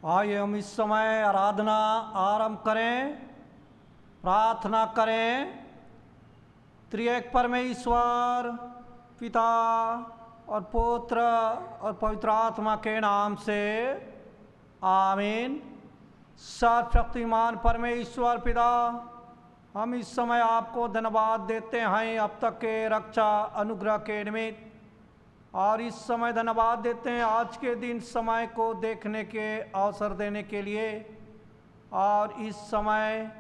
आइए हम इस समय आराधना आरंभ करें, प्रार्थना करें। त्रिएक परमेश्वर पिता और पुत्र और पवित्र आत्मा के नाम से आमीन। सर्वशक्तिमान परमेश्वर पिता, हम इस समय आपको धन्यवाद देते हैं अब तक के रक्षा अनुग्रह के निमित्त, और इस समय धन्यवाद देते हैं आज के दिन समय को देखने के अवसर देने के लिए। और इस समय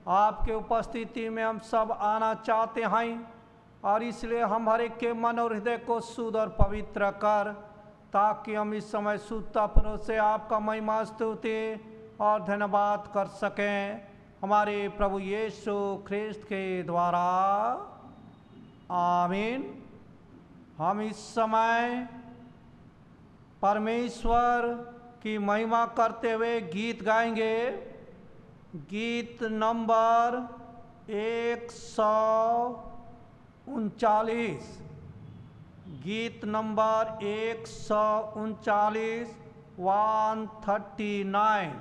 आपके उपस्थिति में हम सब आना चाहते हैं, और इसलिए हम हर एक के मन और हृदय को शुद्ध और पवित्र कर, ताकि हम इस समय शुद्धतापूर्वक से आपका महिमा स्तुति और धन्यवाद कर सकें, हमारे प्रभु यीशु ख्रिस्त के द्वारा। आमीन। हम इस समय परमेश्वर की महिमा करते हुए गीत गाएंगे। गीत नंबर 139, गीत नंबर 139, 139।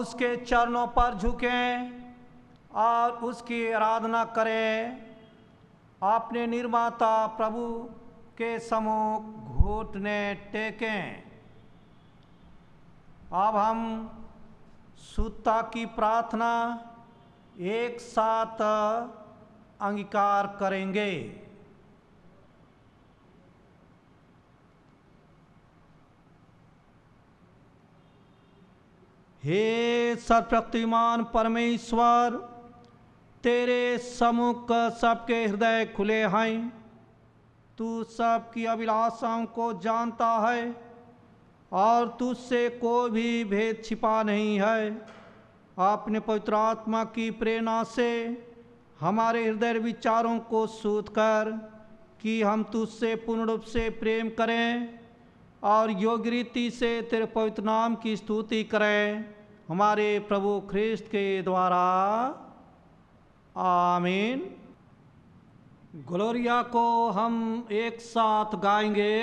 उसके चरणों पर झुकें और उसकी आराधना करें। अपने निर्माता प्रभु के सम्मुख घुटने टेकें। अब हम शुद्धता की प्रार्थना एक साथ अंगीकार करेंगे। हे सर्वशक्तिमान परमेश्वर, तेरे सम्मुख सबके हृदय खुले हैं। तू सबकी अभिलाषाओं को जानता है और तुझसे कोई भी भेद छिपा नहीं है। अपने पवित्र आत्मा की प्रेरणा से हमारे हृदय विचारों को शुद्ध कर कि हम तुझसे पूर्ण रूप से प्रेम करें और योग्य रीति से तेरे पवित्र नाम की स्तुति करें, हमारे प्रभु ख्रिस्त के द्वारा। आमीन। ग्लोरिया को हम एक साथ गाएंगे।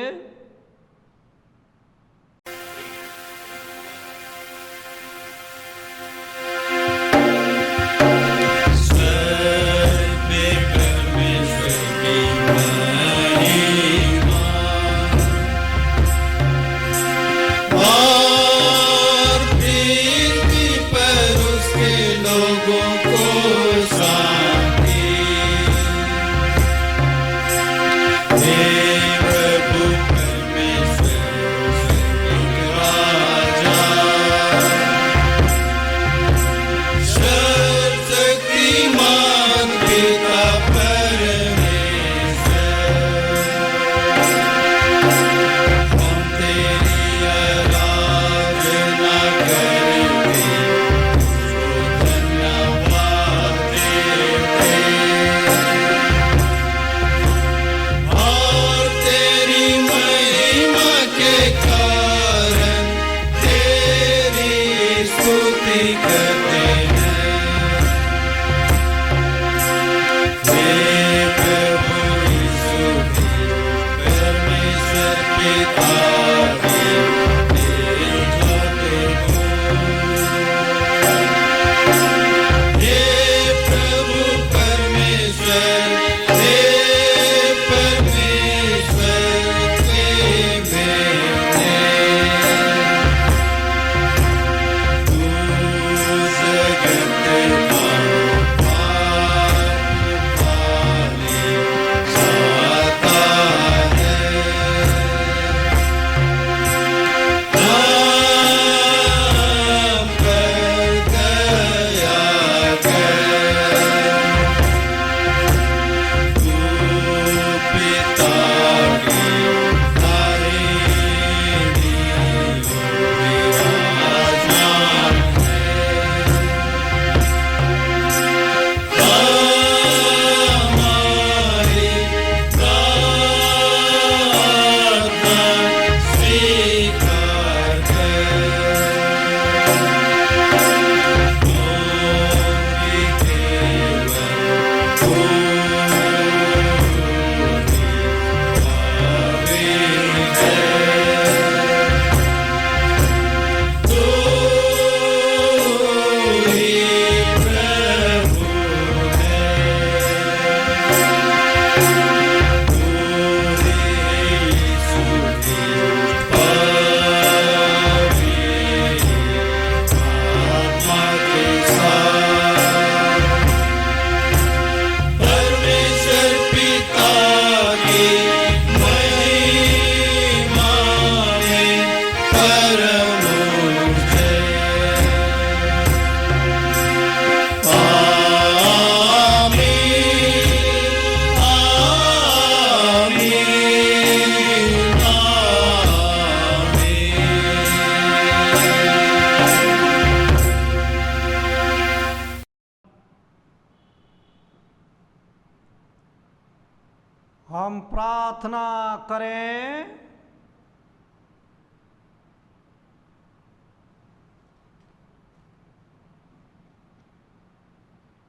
हम प्रार्थना करें।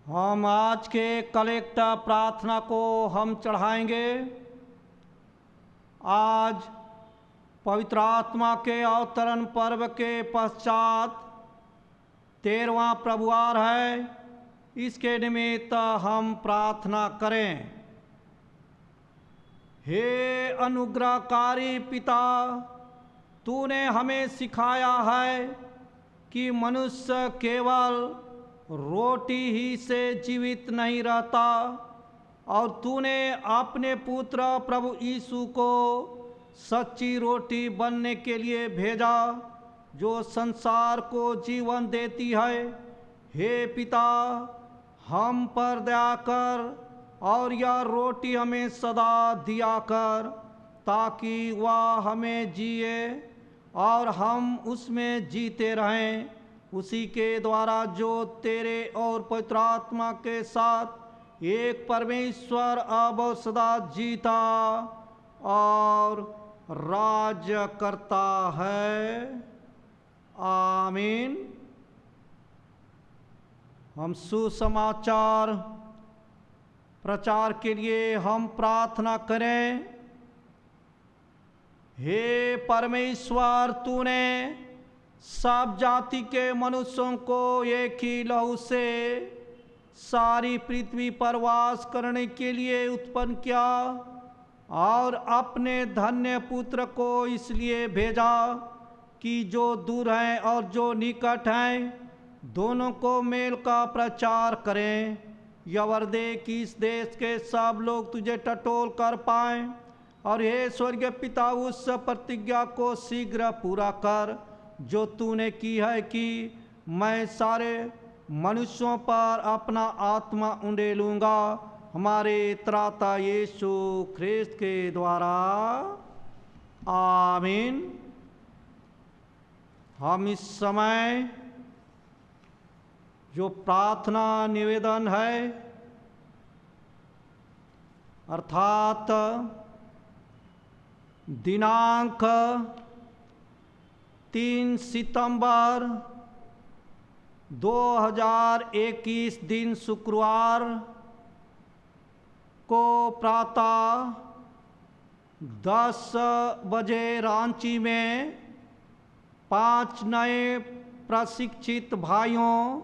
हम आज के कलेक्टर प्रार्थना को हम चढ़ाएंगे। आज पवित्र आत्मा के अवतरण पर्व के पश्चात 13वां प्रभुवार है, इसके निमित्त हम प्रार्थना करें। हे अनुग्रहकारी पिता, तूने हमें सिखाया है कि मनुष्य केवल रोटी ही से जीवित नहीं रहता, और तूने अपने पुत्र प्रभु यीशु को सच्ची रोटी बनने के लिए भेजा, जो संसार को जीवन देती है। हे पिता, हम पर दया कर और यह रोटी हमें सदा दिया कर, ताकि वह हमें जिए और हम उसमें जीते रहें। उसी के द्वारा जो तेरे और पवित्र आत्मा के साथ एक परमेश्वर अब सदा जीता और राज्य करता है। आमीन। हम सुसमाचार प्रचार के लिए हम प्रार्थना करें। हे परमेश्वर, तूने सब जाति के मनुष्यों को एक ही लहू से सारी पृथ्वी पर वास करने के लिए उत्पन्न किया, और अपने धन्य पुत्र को इसलिए भेजा कि जो दूर हैं और जो निकट हैं दोनों को मेल का प्रचार करें। यह वर दे कि इस देश के सब लोग तुझे टटोल कर पाएं, और हे स्वर्गीय पिता, उस प्रतिज्ञा को शीघ्र पूरा कर जो तूने की है कि मैं सारे मनुष्यों पर अपना आत्मा उंडेलूँगा, हमारे त्राता यीशु ख्रिस्त के द्वारा। आमीन। हम इस समय जो प्रार्थना निवेदन है, अर्थात दिनांक 3 सितंबर 2021 दिन शुक्रवार को प्रातः 10 बजे रांची में 5 नए प्रशिक्षित भाइयों,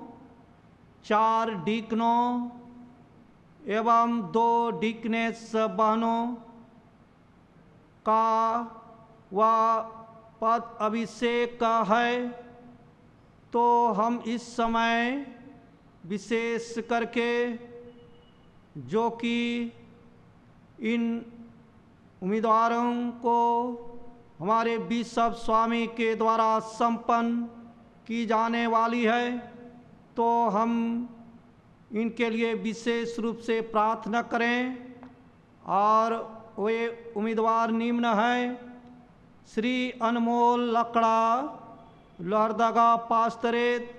4 डीकनों एवं 2 डीकनेस बहनों का वह पद अभिषेक है। तो हम इस समय विशेष करके जो कि इन उम्मीदवारों को हमारे बिशप स्वामी के द्वारा संपन्न की जाने वाली है, तो हम इनके लिए विशेष रूप से प्रार्थना करें। और वे उम्मीदवार निम्न हैं: श्री अनमोल लकड़ा, लोहरदगा पास्तरेत;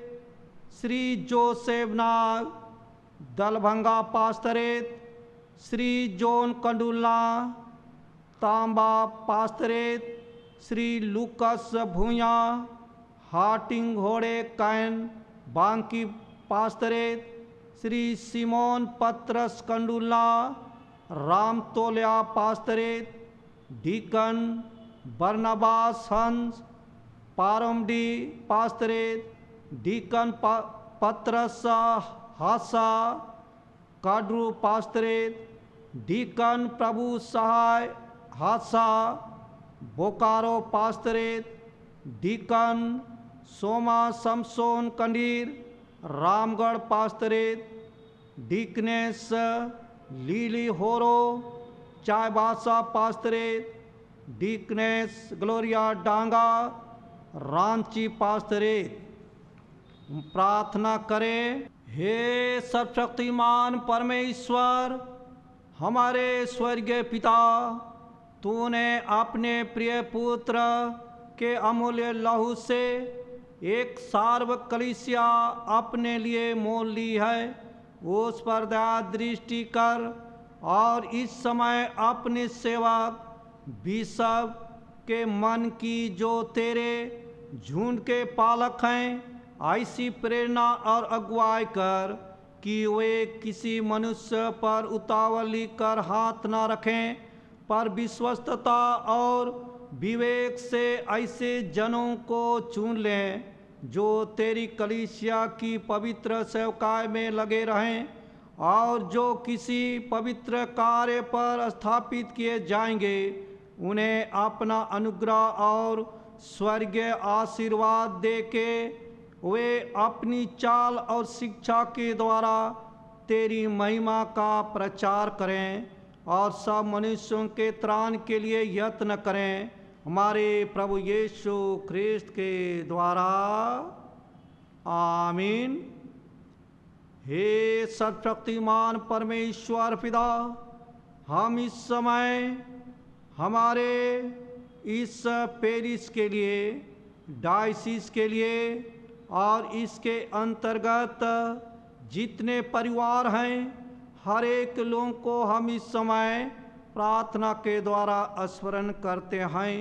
श्री जोसेफ नाग, दलभंगा पास्तरेत; श्री जोन कंडुल्ला, तांबा पास्तरेत; श्री लुकस भूया, हाटिंग घोड़े कैन, बांकी पास्तरेत; श्री सिमोन पत्रस कंडुल्ला, राम तोलिया पास्तरेत; डीकन बरनबास हंस, पारमडी पास्तरेत; डीकन पत्रस हासा, काड्रू पास्तरेत; डीकन प्रभु सहाय हासा, बोकारो पास्तरेत; डीकन सोमा समसोन कंडीर, रामगढ़ पास्तरेत; डीकनेस लीली होरो, चायबासा पास्तरेत; डीकनेस ग्लोरिया डांगा, रांची पास्तरेत। प्रार्थना करें। हे सर्वशक्तिमान परमेश्वर, हमारे स्वर्गीय पिता, तूने अपने प्रिय पुत्र के अमूल्य लहू से एक सार्व कलीसिया अपने लिए मोल ली है। उस पर दया दृष्टि कर और इस समय अपने सेवक बिशप के मन की, जो तेरे झुंड के पालक हैं, ऐसी प्रेरणा और अगुवाई कर कि वे किसी मनुष्य पर उतावली कर हाथ न रखें, पर विश्वस्तता और विवेक से ऐसे जनों को चुन लें जो तेरी कलीसिया की पवित्र सेवकाई में लगे रहें और जो किसी पवित्र कार्य पर स्थापित किए जाएंगे, उन्हें अपना अनुग्रह और स्वर्गीय आशीर्वाद दे के वे अपनी चाल और शिक्षा के द्वारा तेरी महिमा का प्रचार करें और सब मनुष्यों के त्राण के लिए यत्न करें, हमारे प्रभु यीशु ख्रिस्त के द्वारा। आमीन। हे सर्वशक्तिमान परमेश्वर पिता, हम इस समय हमारे इस पेरिस के लिए, डायसिस के लिए और इसके अंतर्गत जितने परिवार हैं, हर एक लोगों को हम इस समय प्रार्थना के द्वारा स्मरण करते हैं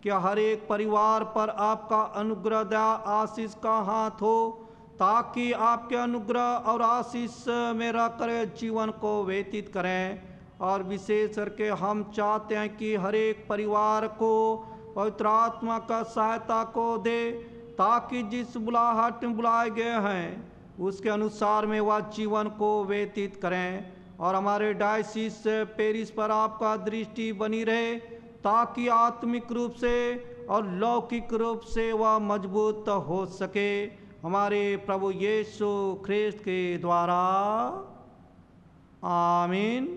कि हर एक परिवार पर आपका अनुग्रह दया आशीष का हाथ हो, ताकि आपके अनुग्रह और आशीष में रहकर जीवन को व्यतीत करें। और विशेष करके हम चाहते हैं कि हर एक परिवार को पवित्र आत्मा का सहायता को दे, ताकि जिस बुलाहट में बुलाए गए हैं उसके अनुसार में वह जीवन को व्यतीत करें। और हमारे डायसिस पेरिस पर आपका दृष्टि बनी रहे, ताकि आत्मिक रूप से और लौकिक रूप से वह मजबूत हो सके, हमारे प्रभु यीशु ख्रिस्त के द्वारा। आमीन।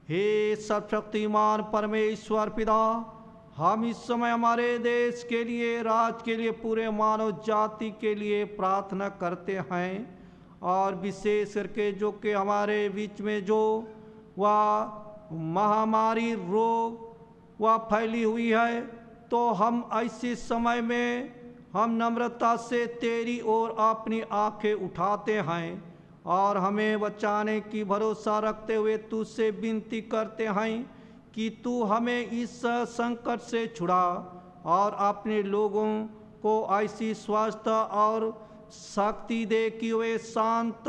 हे सर्वशक्तिमान परमेश्वर पिता, हम इस समय हमारे देश के लिए, राज्य के लिए, पूरे मानव जाति के लिए प्रार्थना करते हैं। और विशेष करके जो कि हमारे बीच में जो वह महामारी रोग वह फैली हुई है, तो हम ऐसे समय में हम नम्रता से तेरी ओर अपनी आंखें उठाते हैं और हमें बचाने की भरोसा रखते हुए तुझसे विनती करते हैं कि तू हमें इस संकट से छुड़ा और अपने लोगों को ऐसी स्वस्थ और शक्ति दे कि वे शांत,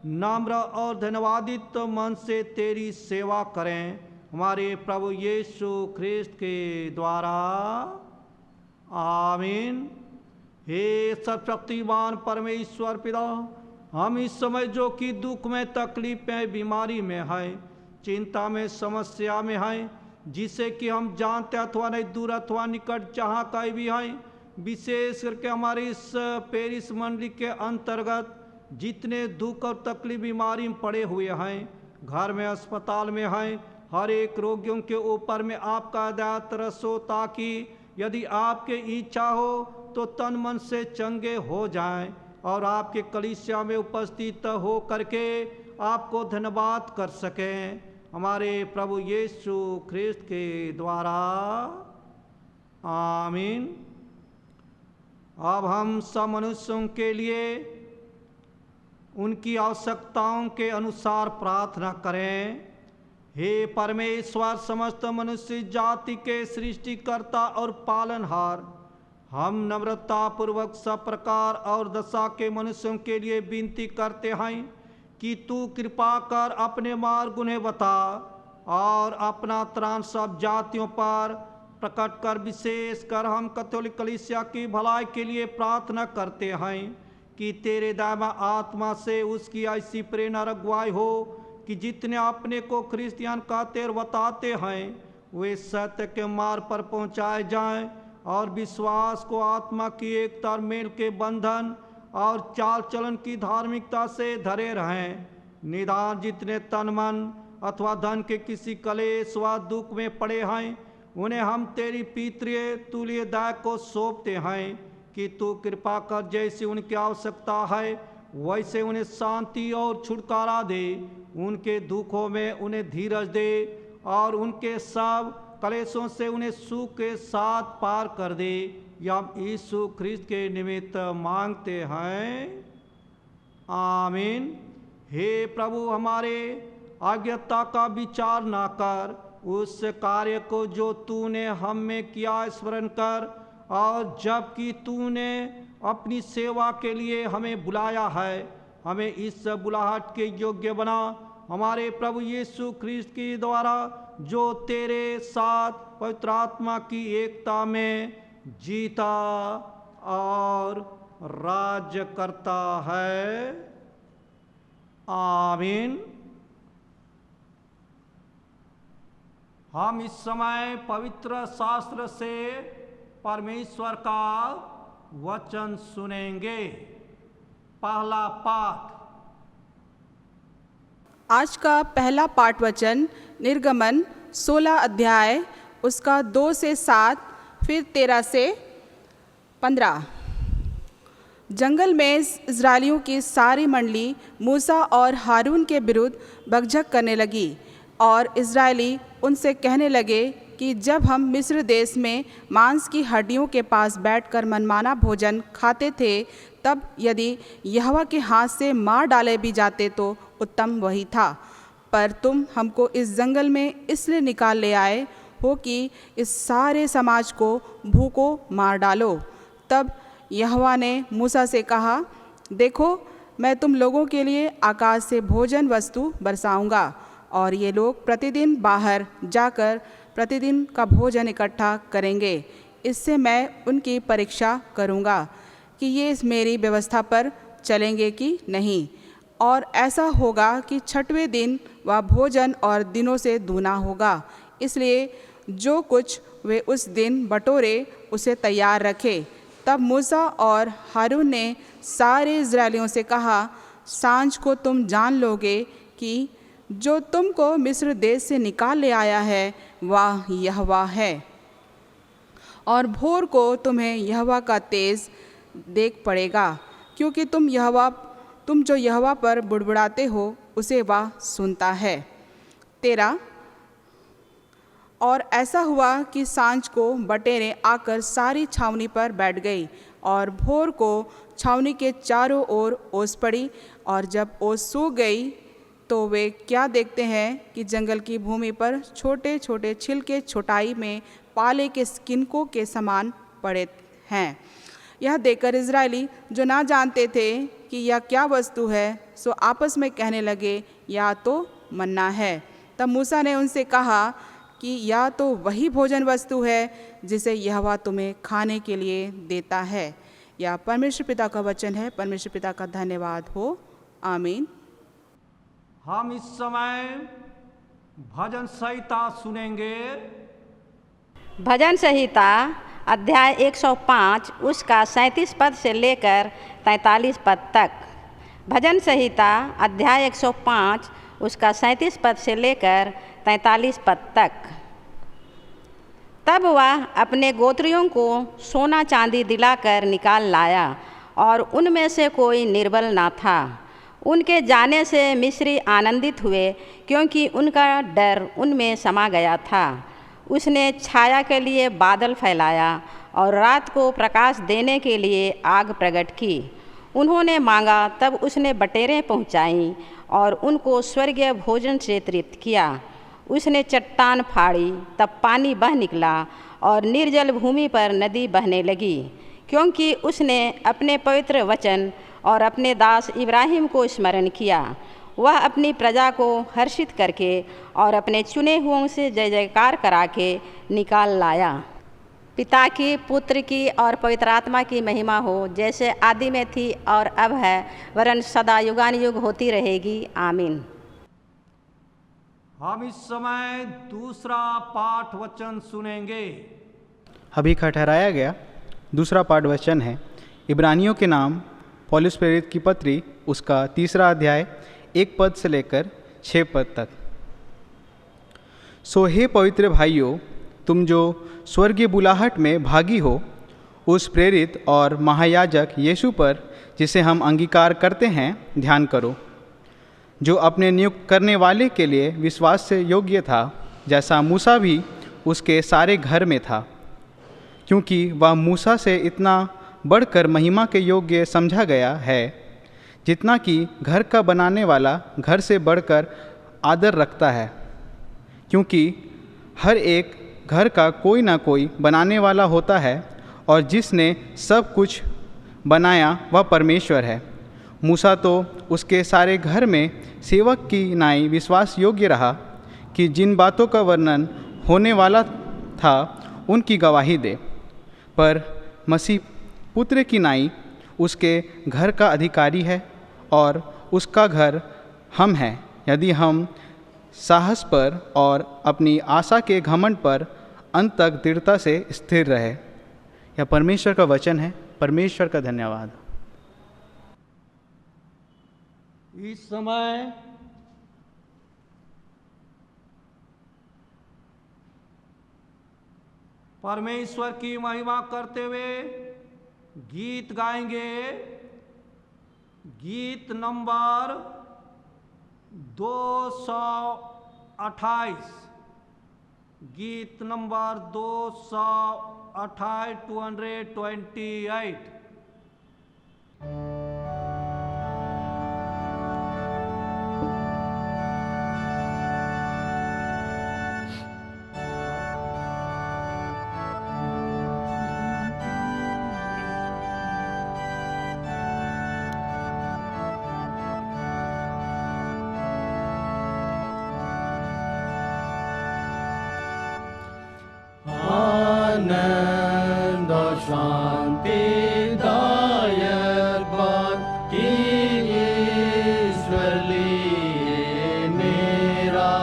नम्र और धन्यवादित मन से तेरी सेवा करें, हमारे प्रभु यीशु ख्रिस्त के द्वारा। आमीन। हे सर्वशक्तिमान परमेश्वर पिता, हम इस समय जो कि दुख में, तकलीफ में, बीमारी में है, चिंता में, समस्या में है, जिसे कि हम जानते अथवा नहीं, दूर अथवा निकट जहाँ कहीं भी हैं, विशेष करके हमारे इस पेरिस मंडली के अंतर्गत जितने दुख और तकलीफ बीमारी में पड़े हुए हैं, घर में, अस्पताल में हैं, हर एक रोगियों के ऊपर में आपका दया तरस हो, ताकि यदि आपके इच्छा हो तो तन मन से चंगे हो जाएं और आपके कलीसिया में उपस्थित हो करके आपको धन्यवाद कर सकें, हमारे प्रभु यीशु ख्रिस्त के द्वारा। आमीन। अब हम सब मनुष्यों के लिए उनकी आवश्यकताओं के अनुसार प्रार्थना करें। हे परमेश्वर, समस्त मनुष्य जाति के सृष्टिकर्ता और पालनहार, हम नम्रता पूर्वक सब प्रकार और दशा के मनुष्यों के लिए विनती करते हैं कि तू कृपा कर अपने मार्ग उन्हें बता और अपना त्राण सब जातियों पर प्रकट कर। विशेष कर हम कैथोलिक कलीसिया की भलाई के लिए प्रार्थना करते हैं कि तेरे दायमा आत्मा से उसकी ऐसी प्रेरणा अगुवाई हो कि जितने अपने को क्रिश्चियन कहते और बताते हैं वे सत्य के मार्ग पर पहुंचाए जाएं और विश्वास को आत्मा की एकता और मेल के बंधन और चाल चलन की धार्मिकता से धरे रहें। निदान जितने तन मन अथवा धन के किसी कलेश व दुख में पड़े हैं, उन्हें हम तेरी पितृय तुल्य दया को सौंपते हैं कि तू कृपा कर जैसी उनकी आवश्यकता है वैसे उन्हें शांति और छुटकारा दे, उनके दुखों में उन्हें धीरज दे और उनके सब कलेशों से उन्हें सुख के साथ पार कर दे। यह हम यीशु ख्रिस्त के निमित्त मांगते हैं। आमीन। हे प्रभु, हमारे आज्ञा का विचार ना कर, उस कार्य को जो तूने हम में किया स्मरण कर, और जबकि तूने अपनी सेवा के लिए हमें बुलाया है, हमें इस बुलाहट के योग्य बना, हमारे प्रभु यीशु ख्रिस्त के द्वारा जो तेरे साथ पवित्र आत्मा की एकता में जीता और राज्य करता है। आमीन। हम इस समय पवित्र शास्त्र से परमेश्वर का वचन सुनेंगे। पहला पाठ। आज का पहला पाठ वचन निर्गमन 16 अध्याय उसका 2 से 7 फिर 13 से 15। जंगल में इज़राइलियों की सारी मंडली मूसा और हारून के विरुद्ध बकझक करने लगी और इज़राइली उनसे कहने लगे कि जब हम मिस्र देश में मांस की हड्डियों के पास बैठकर मनमाना भोजन खाते थे, तब यदि यहोवा के हाथ से मार डाले भी जाते तो उत्तम वही था। पर तुम हमको इस जंगल में इसलिए निकाल ले आए हो कि इस सारे समाज को भूखों मार डालो। तब यहोवा ने मूसा से कहा, देखो, मैं तुम लोगों के लिए आकाश से भोजन वस्तु बरसाऊंगा और ये लोग प्रतिदिन बाहर जाकर प्रतिदिन का भोजन इकट्ठा करेंगे। इससे मैं उनकी परीक्षा करूंगा कि ये इस मेरी व्यवस्था पर चलेंगे कि नहीं। और ऐसा होगा कि 6वें दिन वह भोजन और दिनों से दूना होगा। इसलिए जो कुछ वे उस दिन बटोरे उसे तैयार रखे। तब मूसा और हारून ने सारे इज़राइलियों से कहा, सांझ को तुम जान लोगे कि जो तुमको मिस्र देश से निकाल ले आया है वह यहोवा है, और भोर को तुम्हें यहोवा का तेज देख पड़ेगा, क्योंकि तुम जो यहोवा पर बुड़बुड़ाते हो उसे वह सुनता है। 13। और ऐसा हुआ कि सांझ को बटेरें आकर सारी छावनी पर बैठ गई और भोर को छावनी के चारों ओर ओस पड़ी। और जब ओस सूख गई तो वे क्या देखते हैं कि जंगल की भूमि पर छोटे छोटे छिलके छोटाई में पाले के किनकों के समान पड़े हैं। यह देखकर इज़राइली जो ना जानते थे कि यह क्या वस्तु है, सो आपस में कहने लगे, या तो मन्ना है। तब मूसा ने उनसे कहा कि यह तो वही भोजन वस्तु है जिसे यहोवा तुम्हें खाने के लिए देता है। यह परमेश्वर पिता का वचन है। परमेश्वर पिता का धन्यवाद हो। आमीन। हम इस समय भजन संहिता सुनेंगे। भजन संहिता अध्याय 105 उसका 37 पद से लेकर 43 पद तक। भजन संहिता अध्याय 105 उसका 37 पद से लेकर 43 पद तक। तब वह अपने गोत्रियों को सोना चांदी दिलाकर निकाल लाया और उनमें से कोई निर्बल ना था। उनके जाने से मिस्री आनंदित हुए, क्योंकि उनका डर उनमें समा गया था। उसने छाया के लिए बादल फैलाया और रात को प्रकाश देने के लिए आग प्रकट की। उन्होंने मांगा तब उसने बटेरें पहुँचाईं और उनको स्वर्गीय भोजन से तृप्त किया। उसने चट्टान फाड़ी तब पानी बह निकला और निर्जल भूमि पर नदी बहने लगी, क्योंकि उसने अपने पवित्र वचन और अपने दास इब्राहिम को स्मरण किया। वह अपनी प्रजा को हर्षित करके और अपने चुने हुओं से जय जयकार करा के निकाल लाया। पिता की, पुत्र की और पवित्र आत्मा की महिमा हो, जैसे आदि में थी और अब है, वरन सदा युगानुयुग होती रहेगी। आमीन। हम इस समय दूसरा पाठ वचन सुनेंगे। अभी का ठहराया गया दूसरा पाठ वचन है इब्रानियों के नाम पौलुस प्रेरित की पत्री उसका 3 अध्याय 1 पद से लेकर 6 पद तक। सो हे पवित्र भाइयों, तुम जो स्वर्गीय बुलाहट में भागी हो, उस प्रेरित और महायाजक यीशु पर, जिसे हम अंगीकार करते हैं, ध्यान करो, जो अपने नियुक्त करने वाले के लिए विश्वास से योग्य था, जैसा मूसा भी उसके सारे घर में था, क्योंकि वह मूसा से इतना बढ़कर महिमा के योग्य समझा गया है, जितना कि घर का बनाने वाला घर से बढ़कर आदर रखता है। क्योंकि हर एक घर का कोई ना कोई बनाने वाला होता है, और जिसने सब कुछ बनाया वह परमेश्वर है। मूसा तो उसके सारे घर में सेवक की नाई विश्वास योग्य रहा कि जिन बातों का वर्णन होने वाला था उनकी गवाही दे। पर पुत्र की नाई उसके घर का अधिकारी है और उसका घर हम हैं, यदि हम साहस पर और अपनी आशा के घमंड पर अंत तक दृढ़ता से स्थिर रहे। यह परमेश्वर का वचन है। परमेश्वर का धन्यवाद। इस समय परमेश्वर की महिमा करते हुए गीत गाएंगे। गीत नंबर 228, गीत नंबर 228, 228। आनंद और शांति दायक बात की ईश्वर लिए मेरा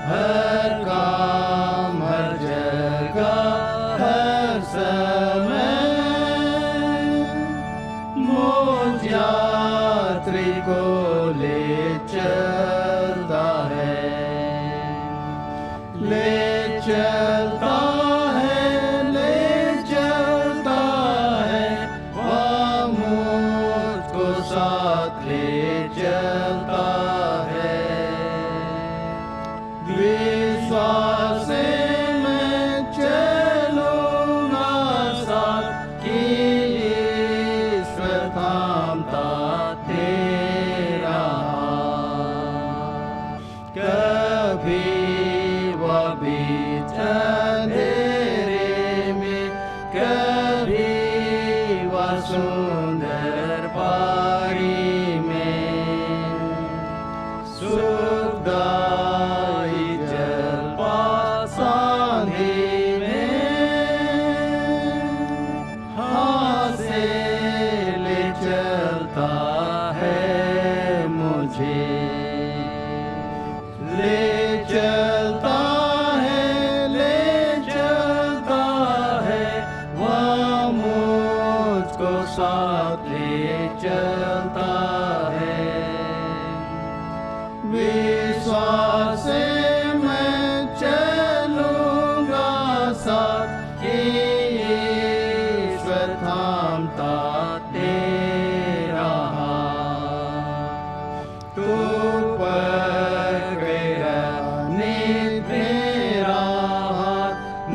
हर काम हर जगह हर समय मुझ यात्री को ले चलता है, ले चलता है, ले चलता है, वह मुझको साथ ले चलता है। विश्वास से मैं चलूंगा साथ कि ईश्वर थामता तेरा हाथ। कभी वह बीच अंधेरे में, कभी वह सुंदर पारी में, सुखदाई जल पास आंधी में हाथ से ले चलता है मुझे, ले चलता है, ले चलता है, वह मुझको साथ ले चलता है। विश्वास से मैं चलूंगा साथ कि ईश्वर थामता तेरा हाथ। तू पकड़ेगा नित मेरा हाथ, न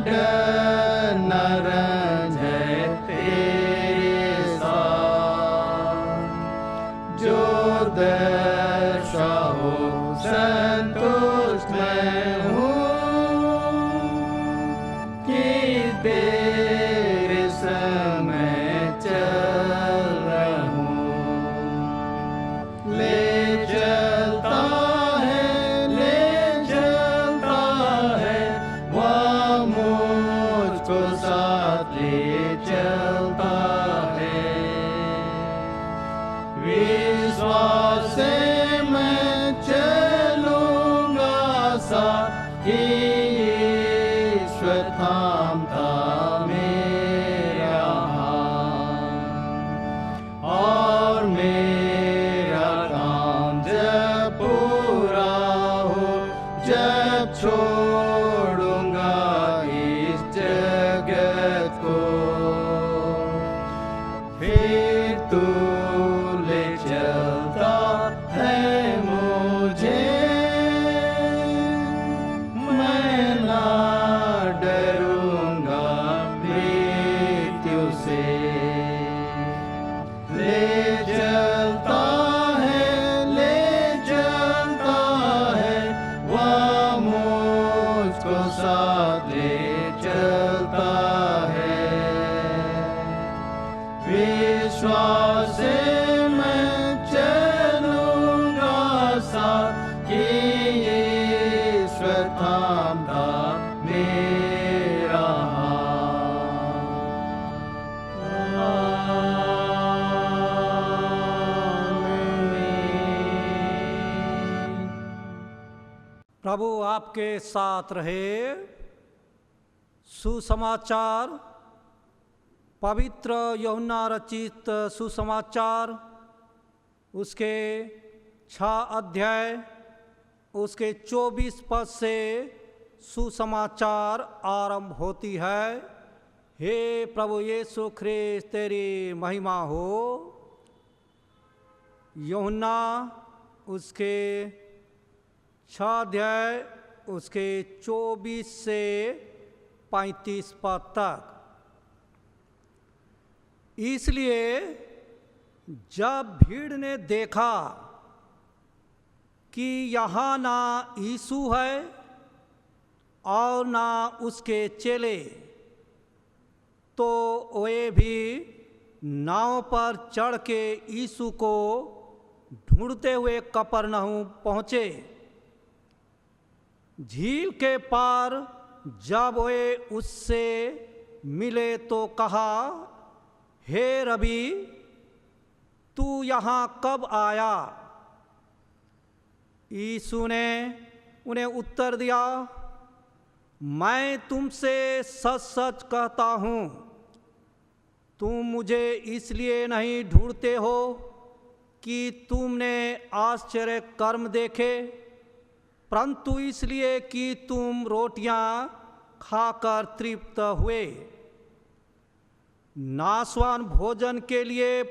डर न रंझे तेरे साथ। जो दशा हो संतुष्ट मैं हूँ कि तेरे समय चल रहूं। ले चलता है, ले चलता है, वह मुझको साथ ले चलता है। विश्वास से मैं चलूंगा साथ कि ईश्वर थामता मेरा हाथ। और मेरा काम जब पूरा हो, जब छोड़ूंगा इस जगत को, फिर तू ले चलता है मुझे, मैं ना डरूंगा मृत्यु से। ले चलता है, ले चलता है, वह मुझको साथ ले चलता है। विश्वास से मैं चलूंगा साथ कि ईश्वर थामता मेरा हाथ। प्रभु आपके साथ रहे। सुसमाचार पवित्र यूहन्ना रचित सुसमाचार उसके 6 अध्याय उसके 24 पद से सुसमाचार आरंभ होती है। हे प्रभु यीशु ख्रिस्त तेरी महिमा हो। यूहन्ना उसके 6 अध्याय उसके 24 से 35 पद तक। इसलिए जब भीड़ ने देखा कि यहाँ ना यीशु है और ना उसके चेले, तो वे भी नाव पर चढ़ के यीशु को ढूंढते हुए कफरनहूम पहुँचे। झील के पार जब वे उससे मिले तो कहा, हे रबी, तू यहाँ कब आया? यीशु ने उन्हें उत्तर दिया, मैं तुमसे सच सच कहता हूँ, तुम मुझे इसलिए नहीं ढूंढते हो कि तुमने आश्चर्य कर्म देखे, परंतु इसलिए कि तुम रोटियां खाकर तृप्त हुए। नाशवान भोजन के लिए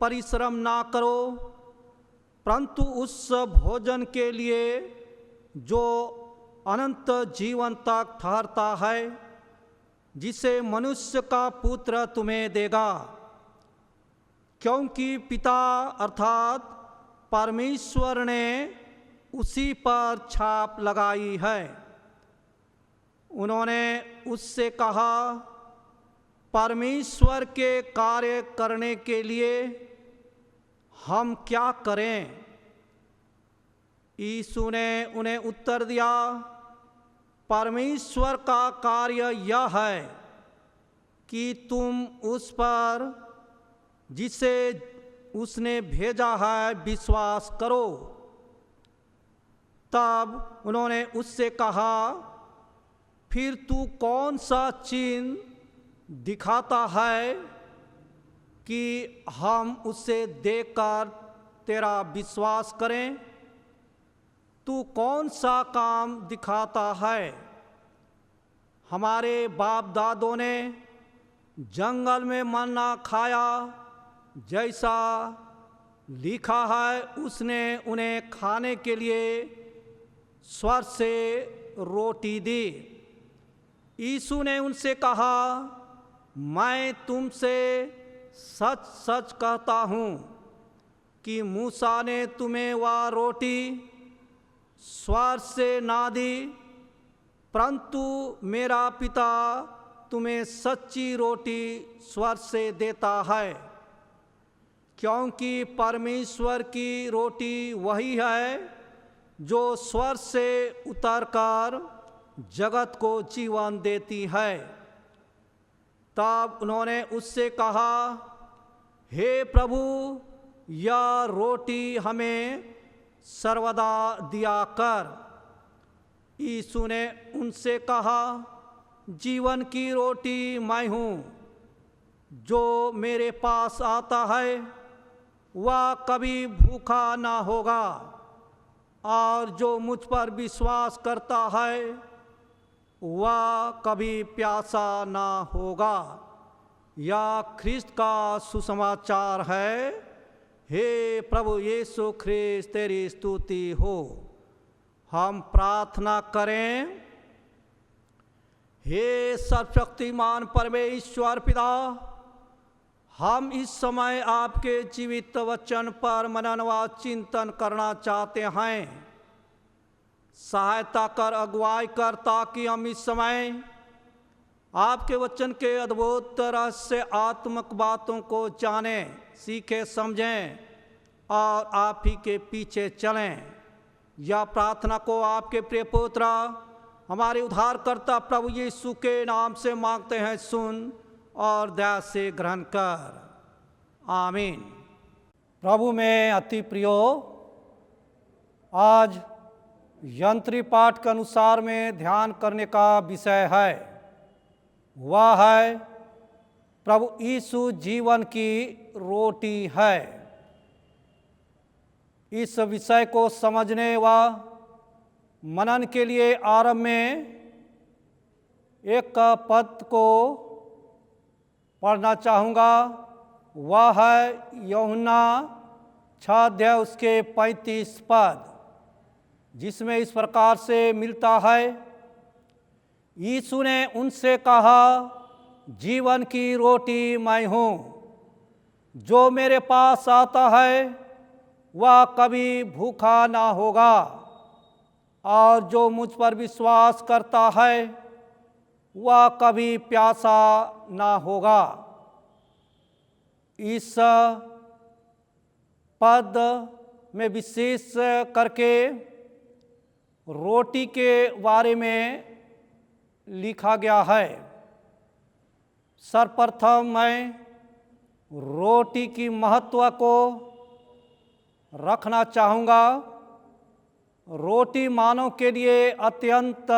परिश्रम ना करो, परंतु उस भोजन के लिए जो अनंत जीवन तक ठहरता है, जिसे मनुष्य का पुत्र तुम्हें देगा, क्योंकि पिता अर्थात परमेश्वर ने उसी पर छाप लगाई है। उन्होंने उससे कहा, परमेश्वर के कार्य करने के लिए हम क्या करें? यीशु ने उन्हें उत्तर दिया, परमेश्वर का कार्य यह है कि तुम उस पर जिसे उसने भेजा है विश्वास करो। तब उन्होंने उससे कहा, फिर तू कौन सा चिन्ह दिखाता है कि हम उससे देखकर तेरा विश्वास करें? तू कौन सा काम दिखाता है? हमारे बाप दादों ने जंगल में मन्ना खाया, जैसा लिखा है उसने उन्हें खाने के लिए स्वर्ग से रोटी दी। यीशु ने उनसे कहा, मैं तुमसे सच सच कहता हूँ कि मूसा ने तुम्हें वह रोटी स्वर्ग से ना दी, परंतु मेरा पिता तुम्हें सच्ची रोटी स्वर्ग से देता है, क्योंकि परमेश्वर की रोटी वही है जो स्वर्ग से उतरकर जगत को जीवन देती है। तब उन्होंने उससे कहा, हे प्रभु, यह रोटी हमें सर्वदा दिया कर। यीशु ने उनसे कहा, जीवन की रोटी मैं हूँ। जो मेरे पास आता है वह कभी भूखा ना होगा, और जो मुझ पर विश्वास करता है वह कभी प्यासा ना होगा। यह ख्रिस्त का सुसमाचार है। हे प्रभु यीशु ख्रिस्त, तेरी स्तुति हो। हम प्रार्थना करें। हे सर्वशक्तिमान परमेश्वर पिता, हम इस समय आपके जीवित वचन पर मनन व चिंतन करना चाहते हैं। सहायता कर, अगुवाई कर, ताकि हम इस समय आपके वचन के अद्भुत रहस्य आत्मक बातों को जानें, सीखें, समझें और आप ही के पीछे चलें। यह प्रार्थना को आपके प्रिय पुत्र हमारे उद्धारकर्ता प्रभु यीशु के नाम से मांगते हैं, सुन और दया से ग्रहण कर। आमीन। प्रभु में अति प्रियो, आज यंत्री पाठ के अनुसार में ध्यान करने का विषय है, वह है प्रभु यीशु जीवन की रोटी है। इस विषय को समझने व मनन के लिए आरंभ में एक पद को पढ़ना चाहूँगा। वह है यूहन्ना 6 अध्याय उसके 35 पद, जिसमें इस प्रकार से मिलता है। यीशु ने उनसे कहा, जीवन की रोटी मैं हूँ, जो मेरे पास आता है वह कभी भूखा ना होगा, और जो मुझ पर विश्वास करता है वह कभी प्यासा ना होगा। इस पद में विशेष करके रोटी के बारे में लिखा गया है। सर्वप्रथम मैं रोटी की महत्व को रखना चाहूँगा। रोटी मानव के लिए अत्यंत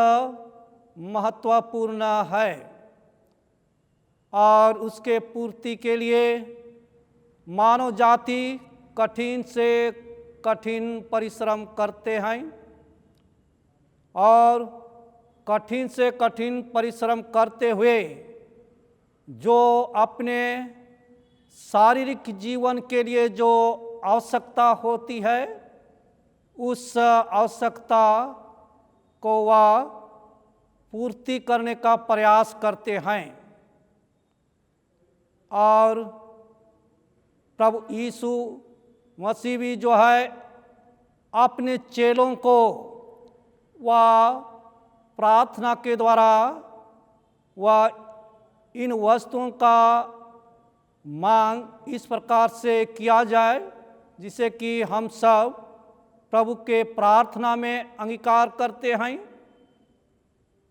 महत्वपूर्ण है और उसके पूर्ति के लिए मानव जाति कठिन से कठिन परिश्रम करते हैं, और कठिन से कठिन परिश्रम करते हुए जो अपने शारीरिक जीवन के लिए जो आवश्यकता होती है, उस आवश्यकता को वह पूर्ति करने का प्रयास करते हैं। और प्रभु यीशु मसीह भी जो है अपने चेलों को वह प्रार्थना के द्वारा वह इन वस्तुओं का मांग इस प्रकार से किया जाए, जिसे कि हम सब प्रभु के प्रार्थना में अंगीकार करते हैं।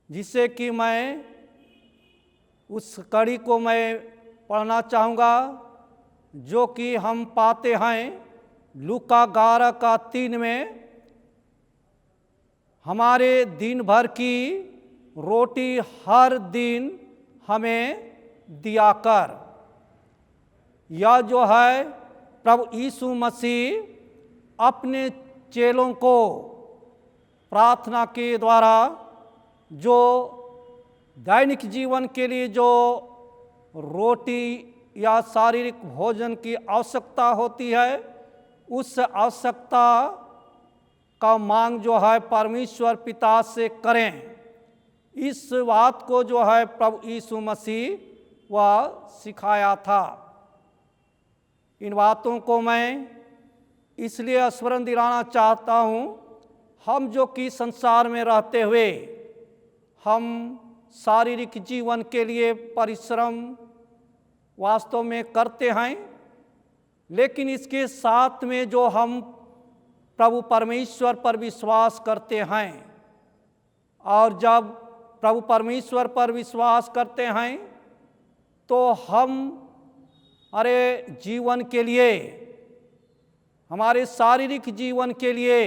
जिससे कि मैं उस कड़ी को मैं पढ़ना चाहूँगा, जो कि हम पाते हैं लूका 11:3 में, हमारे दिन भर की रोटी हर दिन हमें दिया कर। यह जो है प्रभु यीशु मसीह अपने चेलों को प्रार्थना के द्वारा जो दैनिक जीवन के लिए जो रोटी या शारीरिक भोजन की आवश्यकता होती है, उस आवश्यकता का मांग जो है परमेश्वर पिता से करें। इस बात को जो है प्रभु यीशु मसीह वह सिखाया था। इन बातों को मैं इसलिए स्मरण दिलाना चाहता हूँ, हम जो कि संसार में रहते हुए हम शारीरिक जीवन के लिए परिश्रम वास्तव में करते हैं, लेकिन इसके साथ में जो हम प्रभु परमेश्वर पर विश्वास करते हैं, और जब प्रभु परमेश्वर पर विश्वास करते हैं तो हम हमारे जीवन के लिए, हमारे शारीरिक जीवन के लिए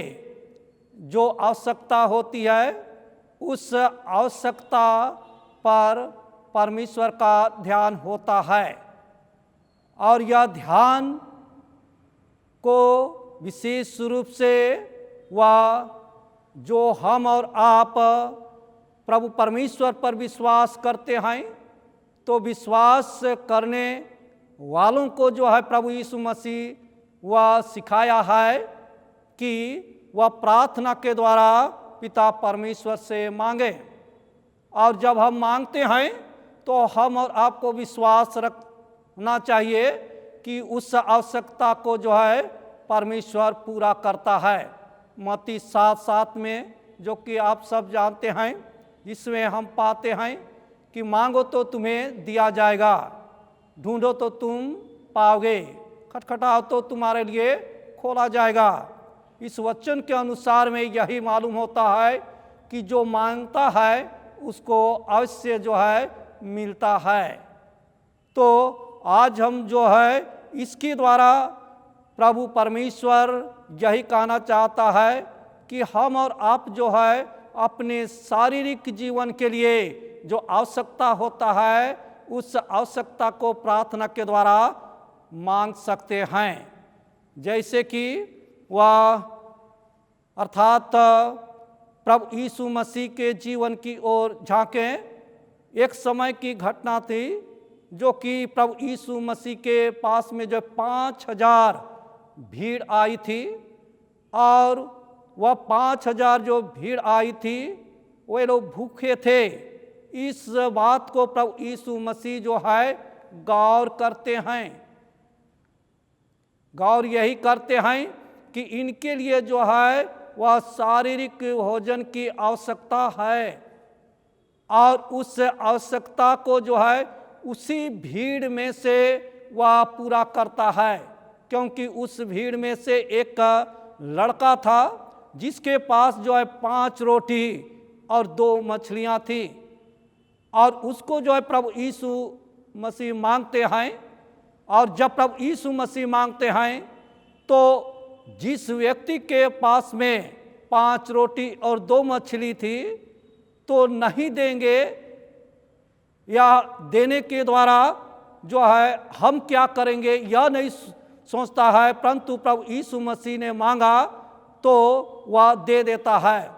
जो आवश्यकता होती है, उस आवश्यकता पर परमेश्वर का ध्यान होता है। और यह ध्यान को विशेष रूप से वह जो हम और आप प्रभु परमेश्वर पर विश्वास करते हैं, तो विश्वास करने वालों को जो है प्रभु यीशु मसीह वह सिखाया है कि वह प्रार्थना के द्वारा पिता परमेश्वर से मांगे। और जब हम मांगते हैं तो हम और आपको विश्वास रखना चाहिए कि उस आवश्यकता को जो है परमेश्वर पूरा करता है। मत्ती 7:7 में, जो कि आप सब जानते हैं, जिसमें हम पाते हैं कि मांगो तो तुम्हें दिया जाएगा, ढूंढो तो तुम पाओगे, खटखटाओ तो तुम्हारे लिए खोला जाएगा। इस वचन के अनुसार में यही मालूम होता है कि जो मांगता है उसको अवश्य जो है मिलता है। तो आज हम जो है इसके द्वारा प्रभु परमेश्वर यही कहना चाहता है कि हम और आप जो है अपने शारीरिक जीवन के लिए जो आवश्यकता होता है उस आवश्यकता को प्रार्थना के द्वारा मांग सकते हैं। जैसे कि वह अर्थात प्रभु यीशु मसीह के जीवन की ओर झांकें। एक समय की घटना थी जो कि प्रभु यीशु मसीह के पास में जो 5000 भीड़ आई थी, और वह 5000 जो भीड़ आई थी वे लोग भूखे थे। इस बात को प्रभु यीशु मसीह जो है गौर करते हैं, गौर यही करते हैं कि इनके लिए जो है वह शारीरिक भोजन की आवश्यकता है, और उस आवश्यकता को जो है उसी भीड़ में से वह पूरा करता है। क्योंकि उस भीड़ में से एक लड़का था जिसके पास जो है 5 रोटी और 2 मछलियां थी, और उसको जो है प्रभु यीशु मसीह मांगते हैं। और जब प्रभु यीशु मसीह मांगते हैं तो जिस व्यक्ति के पास में 5 रोटी और 2 मछली थी तो नहीं देंगे, या देने के द्वारा जो है हम क्या करेंगे यह नहीं सोचता है, परंतु प्रभु यीशु मसीह ने मांगा तो वह दे देता है।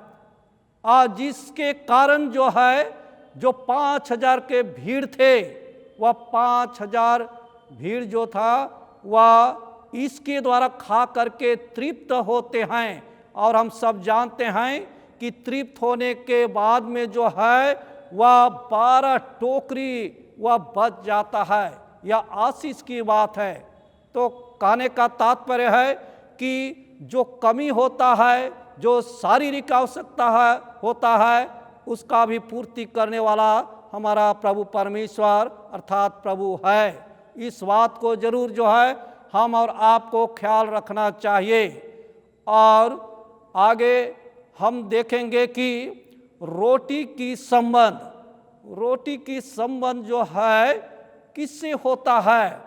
और जिसके कारण जो है जो 5000 के भीड़ थे, वह 5000 भीड़ जो था वह इसके द्वारा खा करके तृप्त होते हैं। और हम सब जानते हैं कि तृप्त होने के बाद में जो है वह 12 टोकरी वह बच जाता है। यह आशीष की बात है। तो कहने का तात्पर्य है कि जो कमी होता है, जो शारीरिक आवश्यकता है होता है, उसका भी पूर्ति करने वाला हमारा प्रभु परमेश्वर अर्थात प्रभु है। इस बात को जरूर जो है हम और आपको ख्याल रखना चाहिए। और आगे हम देखेंगे कि रोटी की संबंध जो है किससे होता है?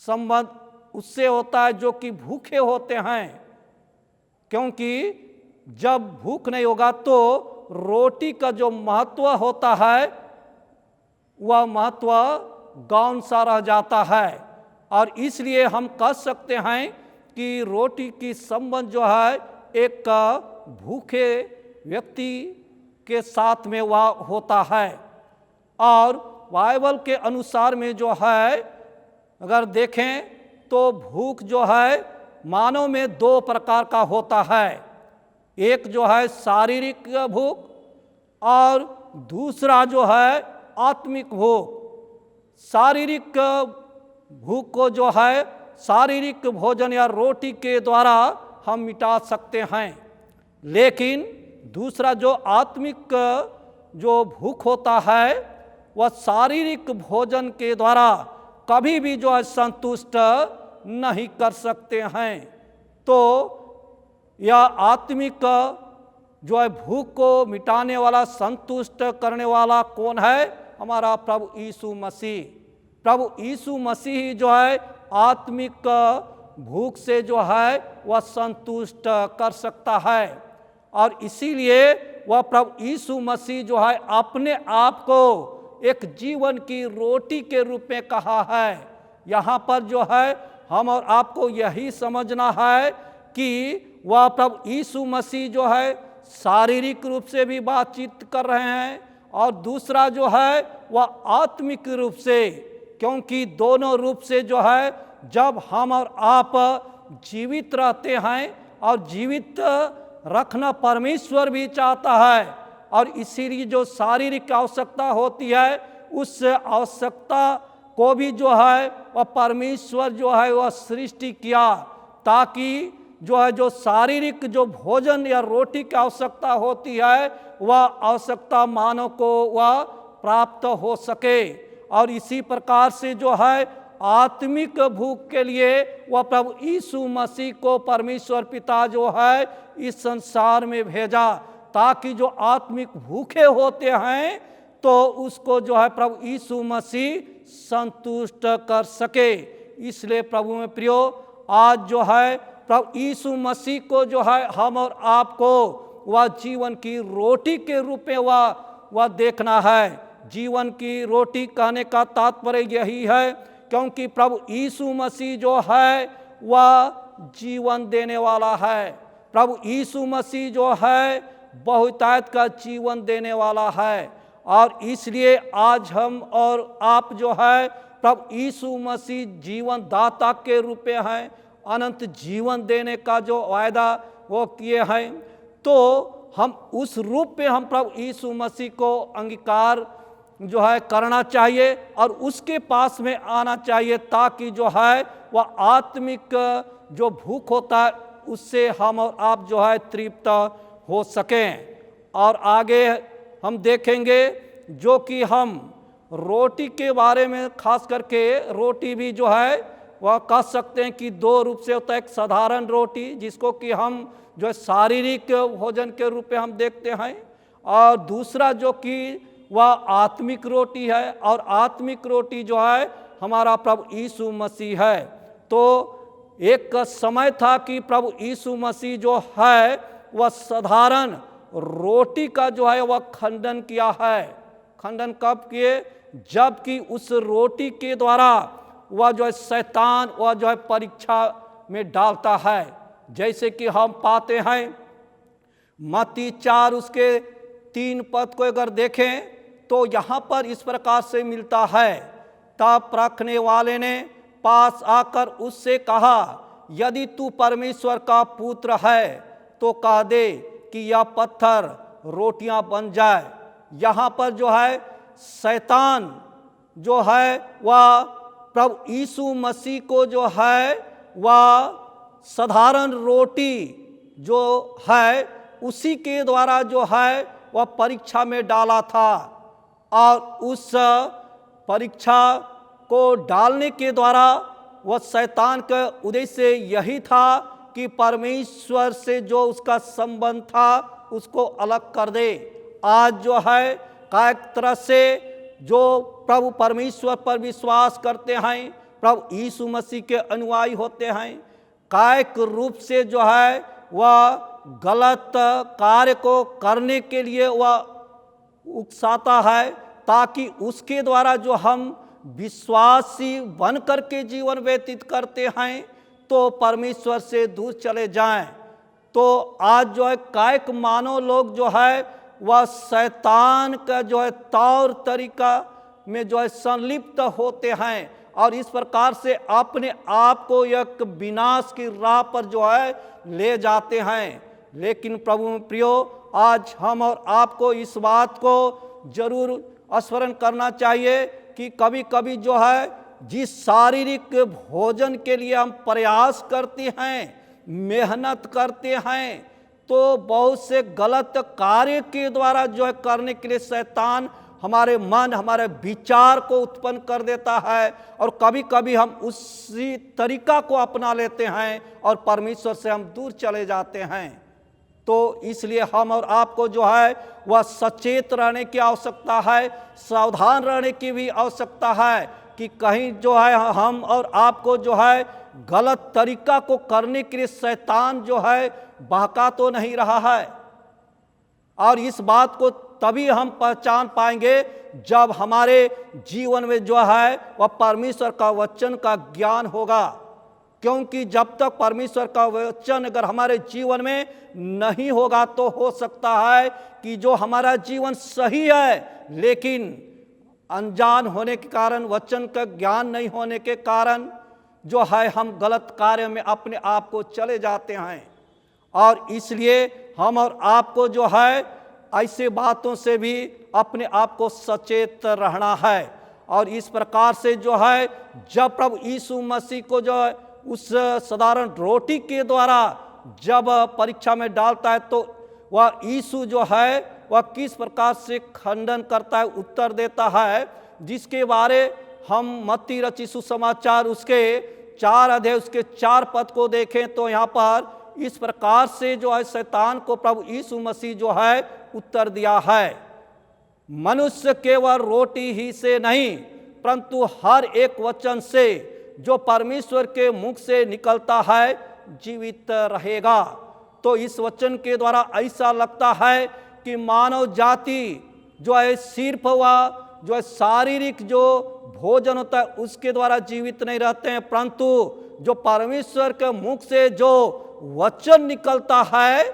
संबंध उससे होता है जो कि भूखे होते हैं, क्योंकि जब भूख नहीं होगा तो रोटी का जो महत्व होता है वह महत्व गौण सा रह जाता है। और इसलिए हम कह सकते हैं कि रोटी की संबंध जो है एक भूखे व्यक्ति के साथ में वह होता है। और बाइबल के अनुसार में जो है अगर देखें तो भूख जो है मानव में 2 प्रकार का होता है। एक जो है शारीरिक भूख और दूसरा जो है आत्मिक भूख। शारीरिक भूख को जो है शारीरिक भोजन या रोटी के द्वारा हम मिटा सकते हैं, लेकिन दूसरा जो आत्मिक जो भूख होता है वह शारीरिक भोजन के द्वारा कभी भी जो है संतुष्ट नहीं कर सकते हैं। तो यह आत्मिक जो है भूख को मिटाने वाला, संतुष्ट करने वाला कौन है? हमारा प्रभु यीशु मसीह। प्रभु यीशु मसीह जो है आत्मिक भूख से जो है वह संतुष्ट कर सकता है। और इसीलिए वह प्रभु यीशु मसीह जो है अपने आप को एक जीवन की रोटी के रूप में कहा है। यहाँ पर जो है हम और आपको यही समझना है कि वह प्रभु यीशु मसीह जो है शारीरिक रूप से भी बातचीत कर रहे हैं और दूसरा जो है वह आत्मिक रूप से, क्योंकि दोनों रूप से जो है जब हम और आप जीवित रहते हैं और जीवित रखना परमेश्वर भी चाहता है, और इसीलिए जो शारीरिक आवश्यकता होती है उस आवश्यकता को भी जो है वह परमेश्वर जो है वह सृष्टि किया, ताकि जो है जो शारीरिक जो भोजन या रोटी की आवश्यकता होती है वह आवश्यकता मानव को वह प्राप्त हो सके। और इसी प्रकार से जो है आत्मिक भूख के लिए वह प्रभु यीशु मसीह को परमेश्वर पिता जो है इस संसार में भेजा, ताकि जो आत्मिक भूखे होते हैं तो उसको जो है प्रभु यीशु मसीह संतुष्ट कर सके। इसलिए प्रभु में प्रियो, आज जो है प्रभु यीशु मसीह को जो है हम और आपको वह जीवन की रोटी के रूप में वह देखना है। जीवन की रोटी कहने का तात्पर्य यही है, क्योंकि प्रभु यीशु मसीह जो है वह जीवन देने वाला है। प्रभु यीशु मसीह जो है बहुतायत का जीवन देने वाला है। और इसलिए आज हम और आप जो है प्रभु यीशु मसीह जीवन दाता के रूप में हैं, अनंत जीवन देने का जो वायदा वो किए हैं, तो हम उस रूप में हम प्रभु यीशु मसीह को अंगीकार जो है करना चाहिए और उसके पास में आना चाहिए, ताकि जो है वह आत्मिक जो भूख होता है उससे हम और आप जो है तृप्त हो सकें। और आगे हम देखेंगे जो कि हम रोटी के बारे में, खास करके रोटी भी जो है वह कह सकते हैं कि दो रूप से होता है। एक साधारण रोटी जिसको कि हम जो है शारीरिक भोजन के रूप में हम देखते हैं, और दूसरा जो कि वह आत्मिक रोटी है, और आत्मिक रोटी जो है हमारा प्रभु यीशु मसीह है। तो एक समय था कि प्रभु यीशु मसीह जो है वह साधारण रोटी का जो है वह खंडन किया है। खंडन कब किए? जबकि उस रोटी के द्वारा वह जो है शैतान वह जो है परीक्षा में डालता है। जैसे कि हम पाते हैं मत्ती 4 उसके 3 पद को अगर देखें तो यहाँ पर इस प्रकार से मिलता है, तब रखने वाले ने पास आकर उससे कहा, यदि तू परमेश्वर का पुत्र है तो कह दे कि यह पत्थर रोटियां बन जाए। यहाँ पर जो है शैतान जो है वह प्रभु यीशु मसीह को जो है वह साधारण रोटी जो है उसी के द्वारा जो है वह परीक्षा में डाला था, और उस परीक्षा को डालने के द्वारा वह शैतान का उद्देश्य यही था कि परमेश्वर से जो उसका संबंध था उसको अलग कर दे। आज जो है कायक तरह से जो प्रभु परमेश्वर पर विश्वास करते हैं, प्रभु यीशु मसीह के अनुयायी होते हैं, कायक रूप से जो है वह गलत कार्य को करने के लिए वह उकसाता है, ताकि उसके द्वारा जो हम विश्वासी बन करके जीवन व्यतीत करते हैं तो परमेश्वर से दूर चले जाएं। तो आज जो है कायक मानव लोग जो है वह शैतान का जो है तौर तरीका में जो है संलिप्त होते हैं, और इस प्रकार से अपने आप को एक विनाश की राह पर जो है ले जाते हैं। लेकिन प्रभु में प्रियो, आज हम और आपको इस बात को जरूर स्मरण करना चाहिए कि कभी कभी जो है जिस शारीरिक भोजन के लिए हम प्रयास करते हैं, मेहनत करते हैं, तो बहुत से गलत कार्य के द्वारा जो है करने के लिए शैतान हमारे मन, हमारे विचार को उत्पन्न कर देता है, और कभी कभी हम उसी तरीका को अपना लेते हैं और परमेश्वर से हम दूर चले जाते हैं। तो इसलिए हम और आपको जो है वह सचेत रहने की आवश्यकता है, सावधान रहने की भी आवश्यकता है कि कहीं जो है हम और आपको जो है गलत तरीका को करने के लिए शैतान जो है बहका तो नहीं रहा है। और इस बात को तभी हम पहचान पाएंगे जब हमारे जीवन में जो है वह परमेश्वर का वचन का ज्ञान होगा, क्योंकि जब तक परमेश्वर का वचन अगर हमारे जीवन में नहीं होगा तो हो सकता है कि जो हमारा जीवन सही है, लेकिन अनजान होने के कारण, वचन का ज्ञान नहीं होने के कारण जो है हम गलत कार्य में अपने आप को चले जाते हैं। और इसलिए हम और आपको जो है ऐसे बातों से भी अपने आप को सचेत रहना है। और इस प्रकार से जो है जब प्रभु यीशु मसीह को जो है उस साधारण रोटी के द्वारा जब परीक्षा में डालता है, तो वह यीशु जो है वह किस प्रकार से खंडन करता है, उत्तर देता है, जिसके बारे हम मत्ती रचित सुसमाचार उसके 4 अध्याय उसके 4 पद को देखें तो यहाँ पर इस प्रकार से जो है शैतान को प्रभु यीशु मसीह जो है उत्तर दिया है, मनुष्य केवल रोटी ही से नहीं परंतु हर एक वचन से जो परमेश्वर के मुख से निकलता है जीवित रहेगा। तो इस वचन के द्वारा ऐसा लगता है कि मानव जाति जो है सिर्फ वह जो है शारीरिक जो भोजन होता है उसके द्वारा जीवित नहीं रहते हैं, परंतु जो परमेश्वर के मुख से जो वचन निकलता है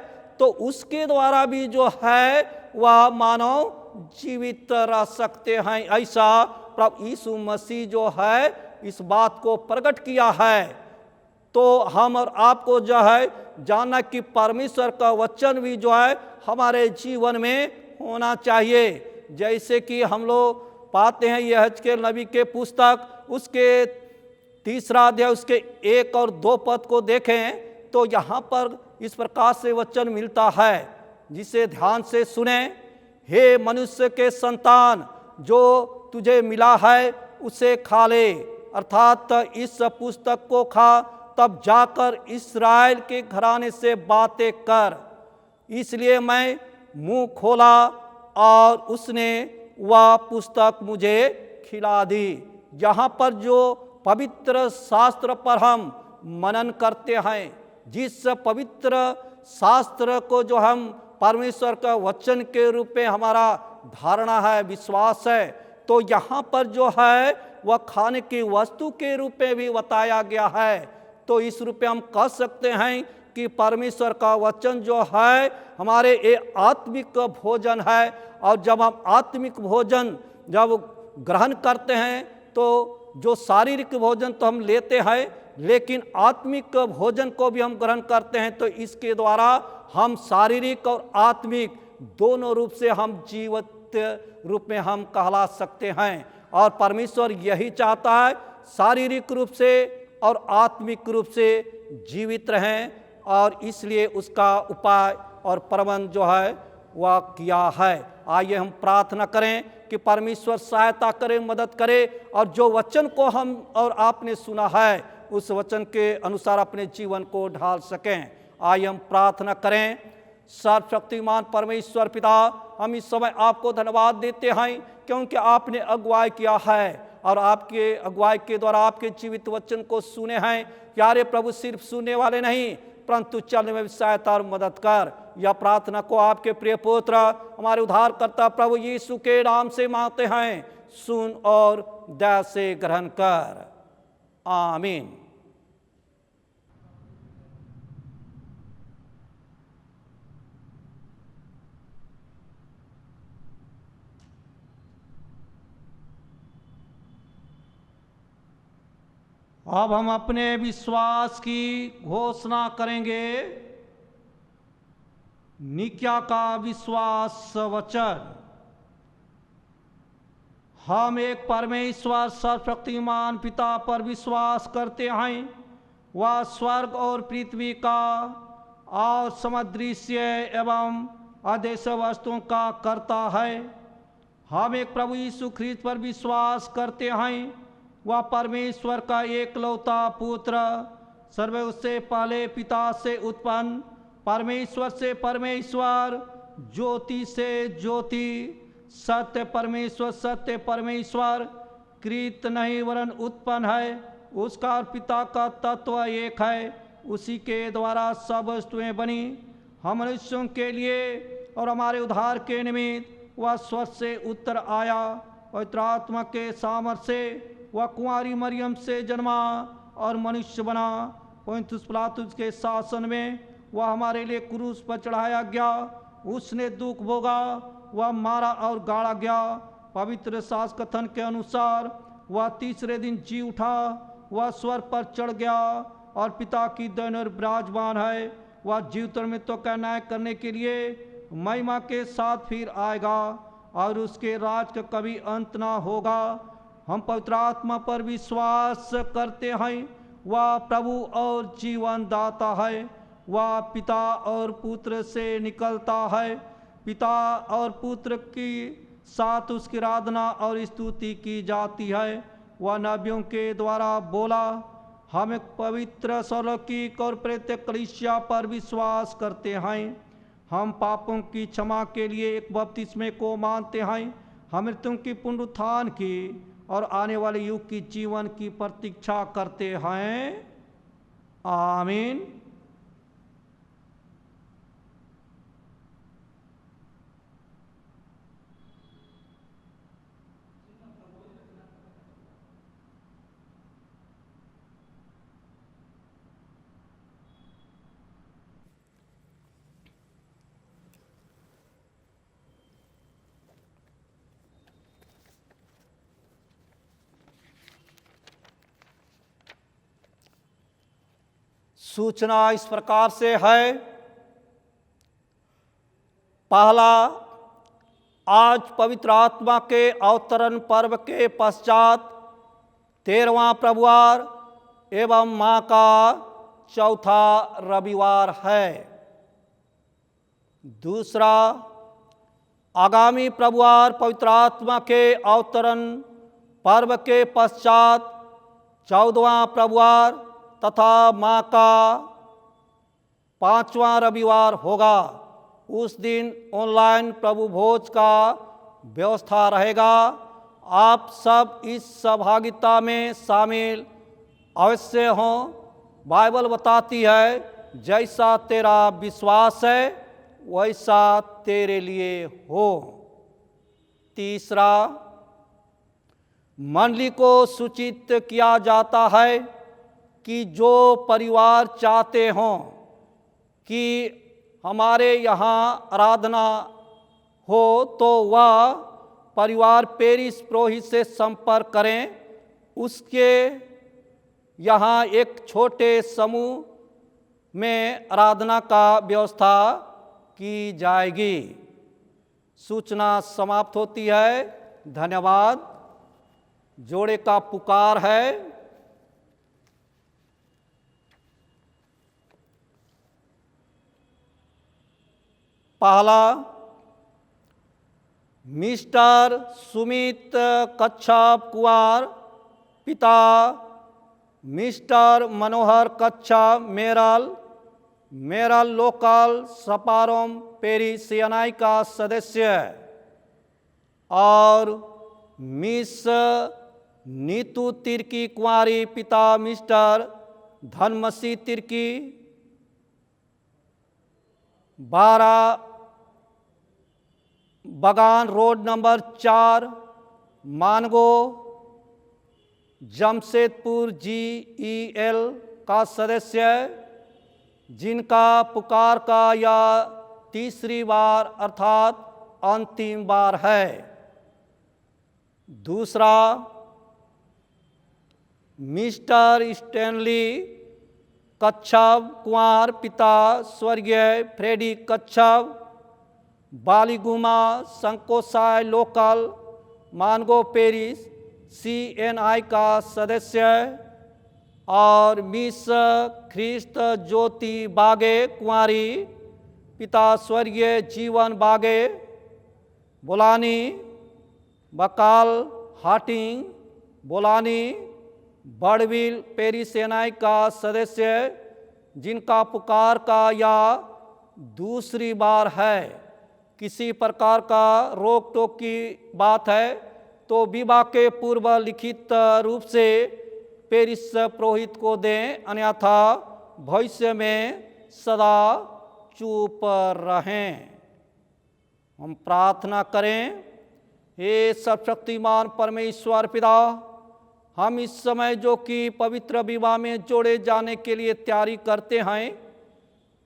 तो उसके द्वारा भी जो है वह मानव जीवित रह सकते हैं। ऐसा प्रभु यीशु मसीह जो है इस बात को प्रकट किया है। तो हम और आपको जो है जानना कि परमेश्वर का वचन भी जो है हमारे जीवन में होना चाहिए। जैसे कि हम लोग पाते हैं यहेजकेल नबी के पुस्तक उसके 3 अध्याय उसके 1 और 2 पद को देखें तो यहाँ पर इस प्रकार से वचन मिलता है, जिसे ध्यान से सुने। हे मनुष्य के संतान, जो तुझे मिला है उसे खा ले, अर्थात इस पुस्तक को खा, तब जाकर इस्राएल के घराने से बातें कर। इसलिए मैं मुंह खोला और उसने वह पुस्तक मुझे खिला दी। यहाँ पर जो पवित्र शास्त्र पर हम मनन करते हैं, जिस पवित्र शास्त्र को जो हम परमेश्वर का वचन के रूप में हमारा धारणा है, विश्वास है, तो यहाँ पर जो है वह खाने की वस्तु के रूप में भी बताया गया है। तो इस रूप में हम कह सकते हैं कि परमेश्वर का वचन जो है हमारे ये आत्मिक भोजन है। और जब हम आत्मिक भोजन जब ग्रहण करते हैं तो जो शारीरिक भोजन तो हम लेते हैं, लेकिन आत्मिक भोजन को भी हम ग्रहण करते हैं, तो इसके द्वारा हम शारीरिक और आत्मिक दोनों रूप से हम जीवित रूप में हम कहला सकते हैं। और परमेश्वर यही चाहता है शारीरिक रूप से और आत्मिक रूप से जीवित रहें, और इसलिए उसका उपाय और प्रबंध जो है वह किया है। आइए हम प्रार्थना करें कि परमेश्वर सहायता करे, मदद करे, और जो वचन को हम और आपने सुना है उस वचन के अनुसार अपने जीवन को ढाल सकें। आइए हम प्रार्थना करें। सर्वशक्तिमान परमेश्वर पिता, हम इस समय आपको धन्यवाद देते हैं क्योंकि आपने अगुवाई किया है, और आपके अगुवाई के द्वारा आपके जीवित वचन को सुने हैं। प्यारे प्रभु, सिर्फ सुनने वाले नहीं परंतु चलने में भी सहायता और मदद कर। यह प्रार्थना को आपके प्रिय पुत्र हमारे उद्धारकर्ता प्रभु यीशु के नाम से मांगते हैं, सुन और दया से ग्रहण कर। आमीन। अब हम अपने विश्वास की घोषणा करेंगे। निक्या का विश्वास वचन। हम एक परमेश्वर सर्वशक्तिमान पिता पर विश्वास करते हैं। वह स्वर्ग और पृथ्वी का और समदृश्य एवं अदृश्य वस्तुओं का कर्ता है। हम एक प्रभु यीशु ख्रीस्त पर विश्वास करते हैं। वह परमेश्वर का एकलौता पुत्र, सर्व से पहले पिता से उत्पन्न, परमेश्वर से परमेश्वर, ज्योति से ज्योति, सत्य परमेश्वर सत्य परमेश्वर, कृत नहीं वरन उत्पन्न है। उसका और पिता का तत्व एक है। उसी के द्वारा सब वस्तुएं बनी। हम मनुष्यों के लिए और हमारे उद्धार के निमित्त वह स्वर्ग से उतर आया। पवित्र आत्मा के सामर्थ्य से वह कुंवारी मरियम से जन्मा और मनुष्य बना। पुन्तियुस पिलातुस के शासन में वह हमारे लिए क्रूस पर चढ़ाया गया। उसने दुख भोगा, वह मारा और गाड़ा गया। पवित्र शास्त्र कथन के अनुसार वह तीसरे दिन जी उठा। वह स्वर्ग पर चढ़ गया और पिता की दाहिने ओर विराजमान है। वह जीवित और मृतों का न्याय करने के लिए महिमा के साथ फिर आएगा, और उसके राज का कभी अंत ना होगा। हम पवित्र आत्मा पर विश्वास करते हैं। वह प्रभु और जीवन दाता है। वह पिता और पुत्र से निकलता है। पिता और पुत्र की साथ उसकी आराधना और स्तुति की जाती है। वह नबियों के द्वारा बोला। हम एक पवित्र अलौकिक और प्रेत कलीसिया पर विश्वास करते हैं। हम पापों की क्षमा के लिए एक बपतिस्मे को मानते हैं। हम मृत्युओं की पुनरुत्थान की और आने वाले युग की जीवन की प्रतीक्षा करते हैं। आमीन। सूचना इस प्रकार से है। पहला, आज पवित्र आत्मा के अवतरण पर्व के पश्चात 13वां प्रभुवार एवं माह का चौथा रविवार है। दूसरा, आगामी प्रभुवार पवित्र आत्मा के अवतरण पर्व के पश्चात 14वां प्रभुवार तथा माह का 5वां रविवार होगा। उस दिन ऑनलाइन प्रभु भोज का व्यवस्था रहेगा। आप सब इस सहभागिता में शामिल अवश्य हों। बाइबल बताती है, जैसा तेरा विश्वास है वैसा तेरे लिए हो। तीसरा, मंडली को सूचित किया जाता है कि जो परिवार चाहते हों कि हमारे यहाँ आराधना हो तो वह परिवार पेरिस पुरोहित से संपर्क करें। उसके यहाँ एक छोटे समूह में आराधना का व्यवस्था की जाएगी। सूचना समाप्त होती है। धन्यवाद। जोड़े का पुकार है। पहला, मिस्टर सुमित कच्छप कुंवर, पिता मिस्टर मनोहर कच्छप Meryl local Saparom Paris CNI का सदस्य, और मिस नीतू तिर्की कुंवारी, पिता मिस्टर धनमसी तिर्की, 12 बगान road number 4 Mango Jamshedpur GEL का सदस्य, जिनका पुकार का यह तीसरी बार अर्थात अंतिम बार है। दूसरा, मिस्टर स्टैनली कच्छप कुंवर, पिता स्वर्गीय Freddy Kachhap, Baliguma Sankosai local Mango parish CNI का सदस्य, और मिस ख्रिस्त ज्योति बागे कुंवारी, पिता स्वर्गीय जीवन बागे, बोलानी बकाल हाटिंग बोलानी बड़विल पेरिस CNI का सदस्य, जिनका पुकार का यह दूसरी बार है। किसी प्रकार का रोक टोक की बात है तो विवाह के पूर्व लिखित रूप से पेरिस पुरोहित को दें, अन्यथा भविष्य में सदा चुप रहें। हम प्रार्थना करें। हे सर्वशक्तिमान परमेश्वर पिता, हम इस समय जो कि पवित्र विवाह में जोड़े जाने के लिए तैयारी करते हैं,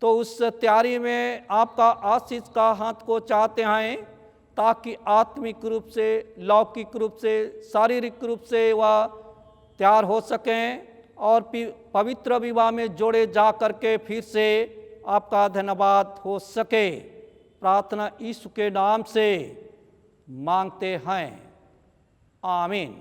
तो उस तैयारी में आपका आशीष का हाथ को चाहते हैं, ताकि आत्मिक रूप से, लौकिक रूप से, शारीरिक रूप से वह तैयार हो सकें और पवित्र विवाह में जोड़े जा कर के फिर से आपका धन्यवाद हो सके। प्रार्थना यीशु के नाम से मांगते हैं, आमीन।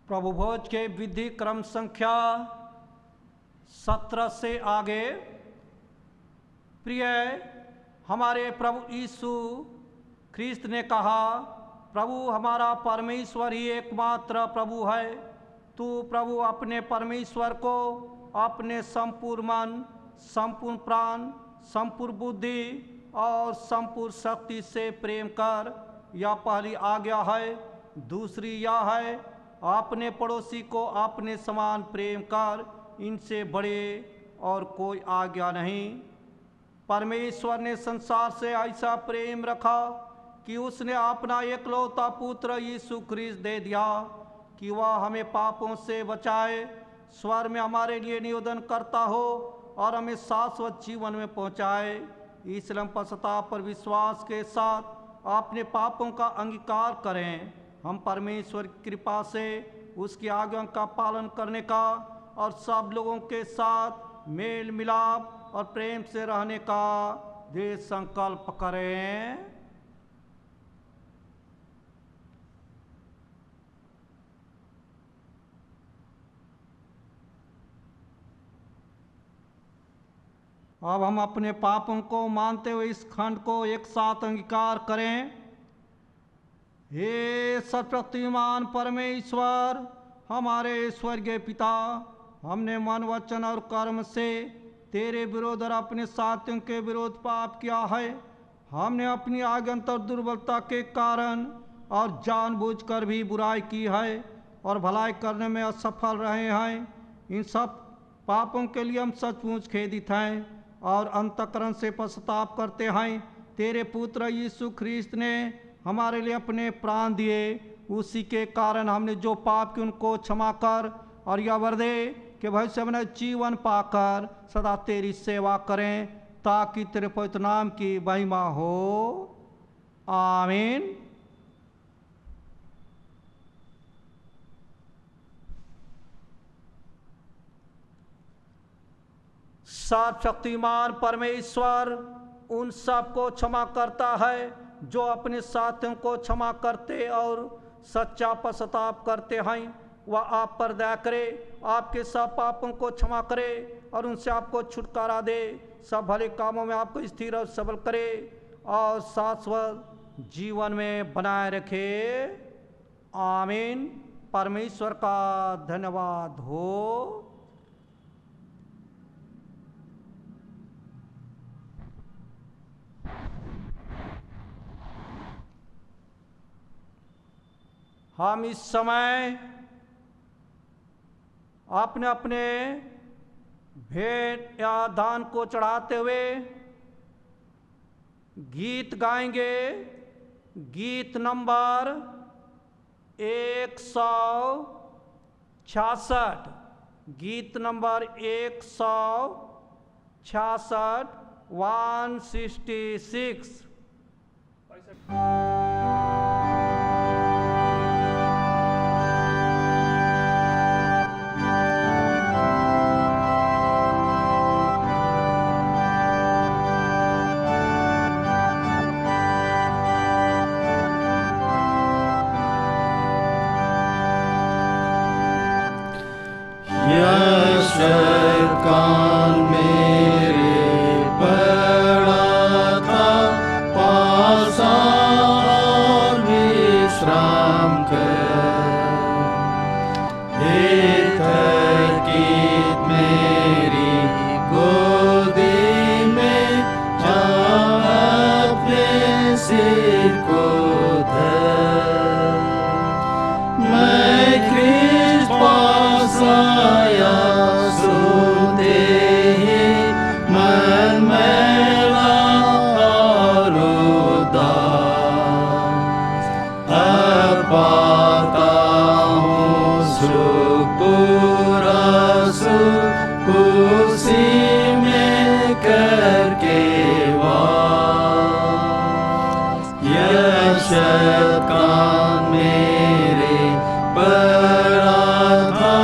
प्रभु भोज के विधि क्रम संख्या 17 से आगे। प्रिय, हमारे प्रभु यीशु ख्रिस्त ने कहा, प्रभु हमारा परमेश्वर ही एकमात्र प्रभु है। तू प्रभु अपने परमेश्वर को अपने संपूर्ण मन, संपूर्ण प्राण, संपूर्ण बुद्धि और संपूर्ण शक्ति से प्रेम कर, यह पहली आज्ञा है। दूसरी यह है, अपने पड़ोसी को अपने समान प्रेम कर, इनसे बड़े और कोई आज्ञा नहीं। परमेश्वर ने संसार से ऐसा प्रेम रखा कि उसने अपना एकलौता पुत्र यीशु ख्रीस्त दे दिया कि वह हमें पापों से बचाए, स्वर्ग में हमारे लिए निवेदन करता हो और हमें शाश्वत जीवन में पहुंचाए। इसलिए हम पश्चाताप पर विश्वास के साथ अपने पापों का अंगीकार करें। हम परमेश्वर की कृपा से उसकी आज्ञा का पालन करने का और सब लोगों के साथ मेल मिलाप और प्रेम से रहने का दृढ़ संकल्प करें। अब हम अपने पापों को मानते हुए इस खंड को एक साथ अंगीकार करें। हे सर्वशक्तिमान परमेश्वर, हमारे स्वर्गीय पिता, हमने मन, वचन और कर्म से तेरे विरोध और अपने साथियों के विरोध पाप किया है। हमने अपनी आगंत और दुर्बलता के कारण और जानबूझकर भी बुराई की है और भलाई करने में असफल रहे हैं। इन सब पापों के लिए हम सचमुच खेदित हैं और अंतःकरण से पश्चाताप करते हैं। तेरे पुत्र यीशु ख्रीस्त ने हमारे लिए अपने प्राण दिए, उसी के कारण हमने जो पाप की उनको क्षमा कर और यह वर दे कि भविष्य में जीवन पाकर सदा तेरी सेवा करें, ताकि तेरे पवित्र नाम की महिमा हो। आमीन। सर्वशक्तिमान परमेश्वर उन सब को क्षमा करता है जो अपने साथियों को क्षमा करते और सच्चा पश्चाताप करते हैं। वह आप पर दया करे, आपके सब पापों को क्षमा करे और उनसे आपको छुटकारा दे, सब भले कामों में आपको स्थिर और सबल करे और शाश्वत जीवन में बनाए रखे। आमीन। परमेश्वर का धन्यवाद हो। हम इस समय अपने अपने भेंट या दान को चढ़ाते हुए गीत गाएंगे। गीत नंबर 166, गीत नंबर 166, 166। काल मेरे पड़ा था, पास और विश्राम कर। एक तरकीब मेरी गोदी में, जहाँ अपने सिर को धर। मैं ख्रीस्त पास आया, उसी में करके वास। यशकान मेरे पड़ा था,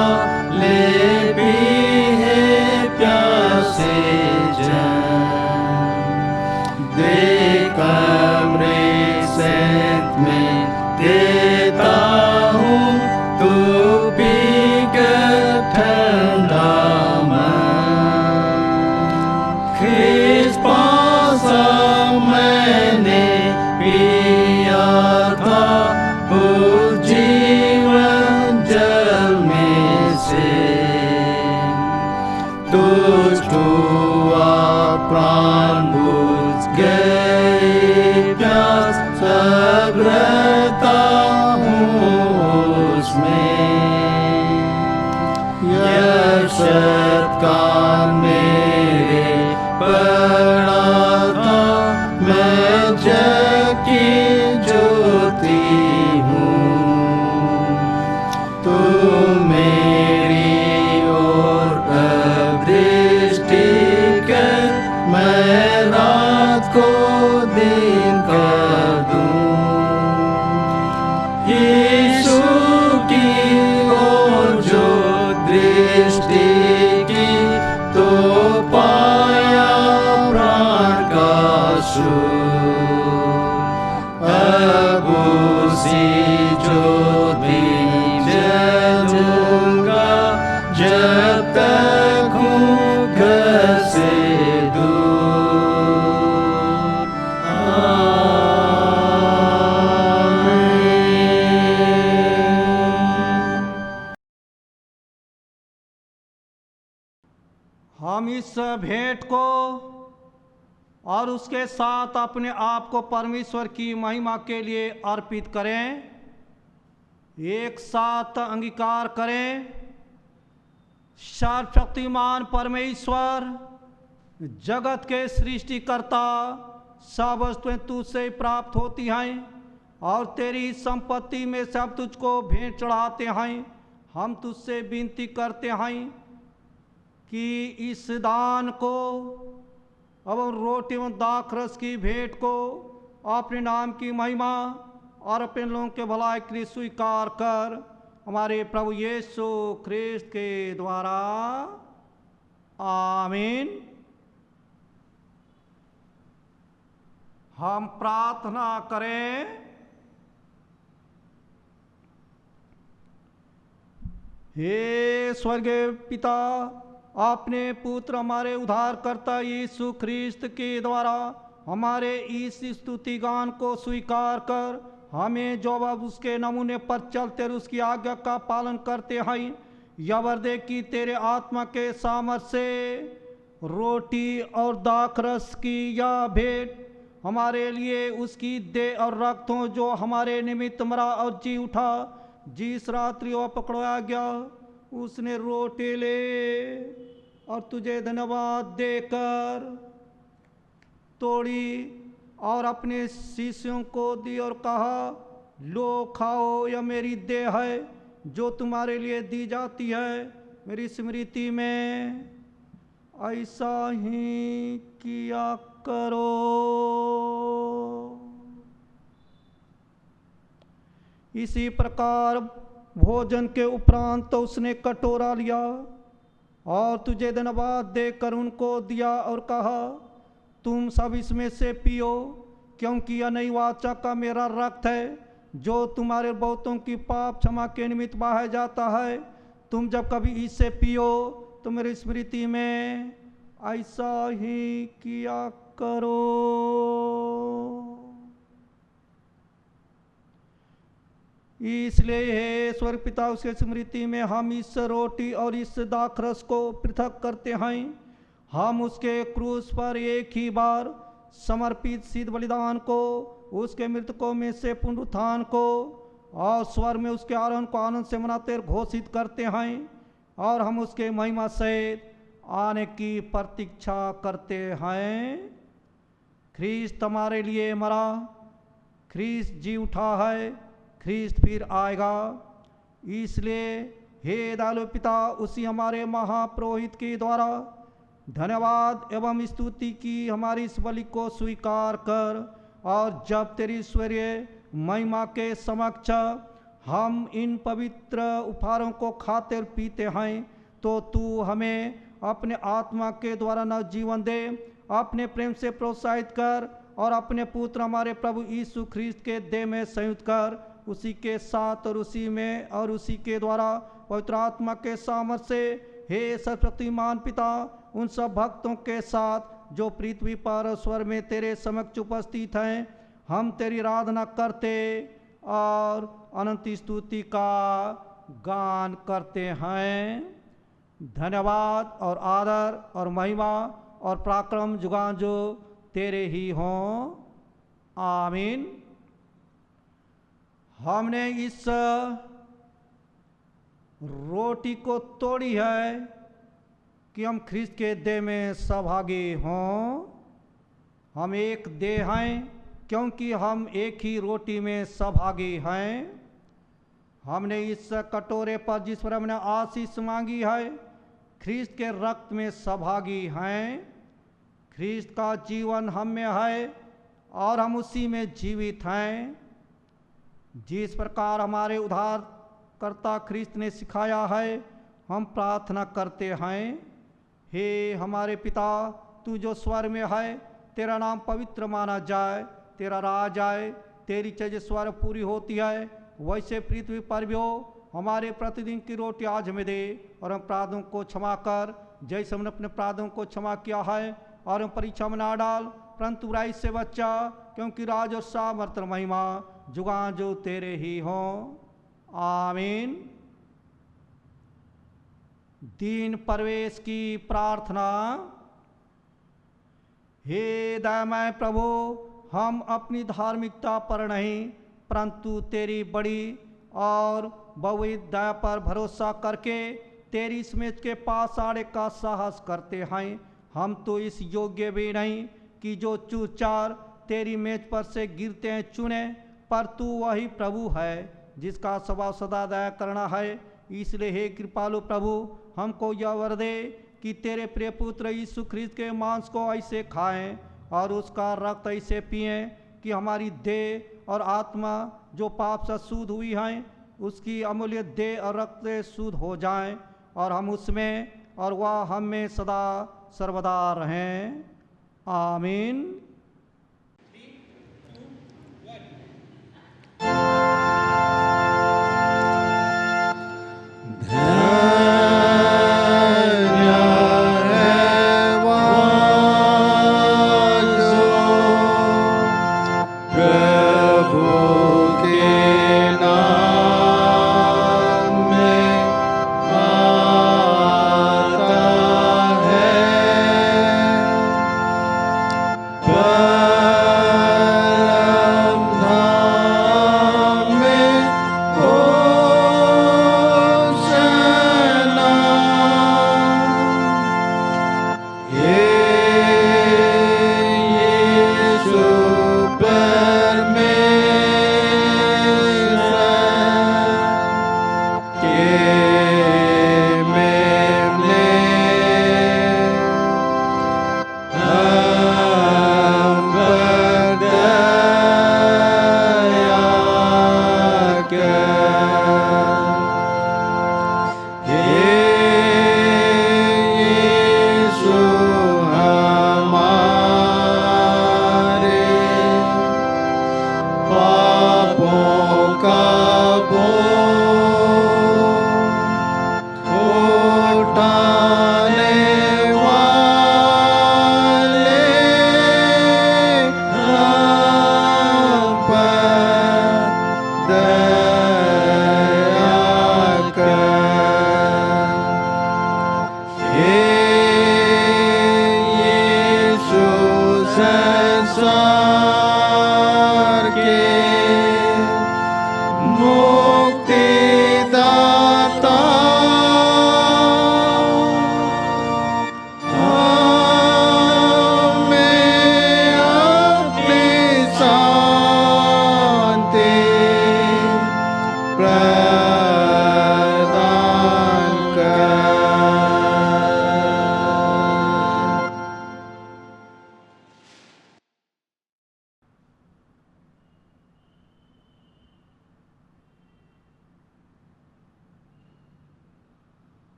ले शतकान मेरे पड़ा था, मैं जग की ज्योति हूँ। तू मेरी ओर अब दृष्टि कर, मैं रात को दिन कर दूं। यीशु की ओर जो दृष्टि की, तो पाया प्राण का सुख। अब उसी ज्योति जलूंगा, जब तक हूँ घर से दूर। आमीन। हम इस भेंट को और उसके साथ अपने आप को परमेश्वर की महिमा के लिए अर्पित करें। एक साथ अंगीकार करें। सर्वशक्तिमान परमेश्वर, जगत के सृष्टिकर्ता, सब वस्तुएं तुझसे प्राप्त होती हैं और तेरी संपत्ति में से हम तुझको भेंट चढ़ाते हैं। हम तुझसे विनती करते हैं कि इस दान को एवं रोटी एवं दाखरस की भेंट को अपने नाम की महिमा और अपने लोगों के भलाई के लिए स्वीकार कर, हमारे प्रभु यीशु ख्रिस्त के द्वारा। आमीन। हम प्रार्थना करें। हे स्वर्गीय पिता, आपने पुत्र हमारे उद्धारकर्ता यीशु ख्रिस्त के द्वारा हमारे इस स्तुति गान को स्वीकार कर, हमें जो अब उसके नमूने पर चलते और उसकी आज्ञा का पालन करते हैं, यह वर दे कि तेरे आत्मा के सामर्थ्य से रोटी और दाखरस की यह भेंट हमारे लिए उसकी देह और रक्त हो, जो हमारे निमित्त मरा और जी उठा। जिस रात्रि वह पकड़ाया गया, उसने रोटी ले और तुझे धन्यवाद देकर तोड़ी और अपने शिष्यों को दी और कहा, लो खाओ, यह मेरी देह है जो तुम्हारे लिए दी जाती है। मेरी स्मृति में ऐसा ही किया करो। इसी प्रकार भोजन के उपरांत तो उसने कटोरा लिया और तुझे धन्यवाद देकर उनको दिया और कहा, तुम सब इसमें से पियो, क्योंकि यह नई वाचा का मेरा रक्त है, जो तुम्हारे बहुतों की पाप क्षमा के निमित्त बहाया जाता है। तुम जब कभी इससे पियो तो मेरी स्मृति में ऐसा ही किया करो। इसलिए हे स्वर्ग पिता, उसके स्मृति में हम इस रोटी और इस दाखरस को पृथक करते हैं। हम उसके क्रूस पर एक ही बार समर्पित सिद्ध बलिदान को, उसके मृतकों में से पुनरुत्थान को और स्वर में उसके आरोहण को आनंद से मनाते घोषित करते हैं, और हम उसके महिमा सहित आने की प्रतीक्षा करते हैं। ख्रीस्त हमारे लिए मरा, ख्रीस्त जी उठा है, ख्रीस्त फिर आएगा। इसलिए हे दयालु पिता, उसी हमारे महापुरोहित के द्वारा धन्यवाद एवं स्तुति की हमारी इस बलि को स्वीकार कर, और जब तेरी ईश्वरीय महिमा के समक्ष हम इन पवित्र उपहारों को खाते और पीते हैं, तो तू हमें अपने आत्मा के द्वारा नव जीवन दे। अपने प्रेम से प्रोत्साहित कर और अपने पुत्र हमारे प्रभु यीशु ख्रीस्त के देह में संयुक्त कर, उसी के साथ और उसी में और उसी के द्वारा पवित्र आत्मा के सामर्थ्य से हे सर्वशक्तिमान पिता, उन सब भक्तों के साथ जो पृथ्वी पर और स्वर में तेरे समक्ष उपस्थित हैं, हम तेरी आराधना करते और अनंत स्तुति का गान करते हैं। धन्यवाद और आदर और महिमा और पराक्रम जुगांजो तेरे ही हों। आमीन। हमने इस रोटी को तोड़ी है कि हम ख्रिस्त के देह में सहभागी हों। हम एक देह हैं क्योंकि हम एक ही रोटी में सहभागी हैं। हमने इस कटोरे पर जिस पर हमने आशीष मांगी है, ख्रिस्त के रक्त में सहभागी हैं। ख्रिस्त का जीवन हम में है और हम उसी में जीवित हैं। जिस प्रकार हमारे उद्धारकर्ता ख्रिस्त ने सिखाया है, हम प्रार्थना करते हैं। हे हमारे पिता, तू जो स्वर्ग में है, तेरा नाम पवित्र माना जाए, तेरा राज आए, तेरी इच्छा स्वर्ग पूरी होती है वैसे पृथ्वी पर भी हो। हमारे प्रतिदिन की रोटी आज हमें दे, और हम अपराधों को क्षमा कर जैसे हमने अपने अपराधों को क्षमा किया है, और हम परीक्षा में ना डाल परंतु बुराई से बच्चा, क्योंकि राज और सामर्थ और महिमा जुगां जो तेरे ही हों। आमीन। दीन प्रवेश की प्रार्थना। हे दयामय प्रभु, हम अपनी धार्मिकता पर नहीं परंतु तेरी बड़ी और बहुविध दया पर भरोसा करके तेरी इस मेज के पास आने का साहस करते हैं। हम तो इस योग्य भी नहीं कि जो चूर-चार तेरी मेज पर से गिरते हैं चुने, पर तू वही प्रभु है जिसका स्वभाव सदा दया करना है। इसलिए हे कृपालु प्रभु, हमको यह वर दे कि तेरे प्रिय पुत्र यीशु ख्रिस्त के मांस को ऐसे खाएं और उसका रक्त ऐसे पिएं कि हमारी देह और आत्मा जो पाप से शुद्ध हुई हैं, उसकी अमूल्य देह और रक्त से शुद्ध हो जाएं, और हम उसमें और वह हम में सदा सर्वदा रहें। आमीन।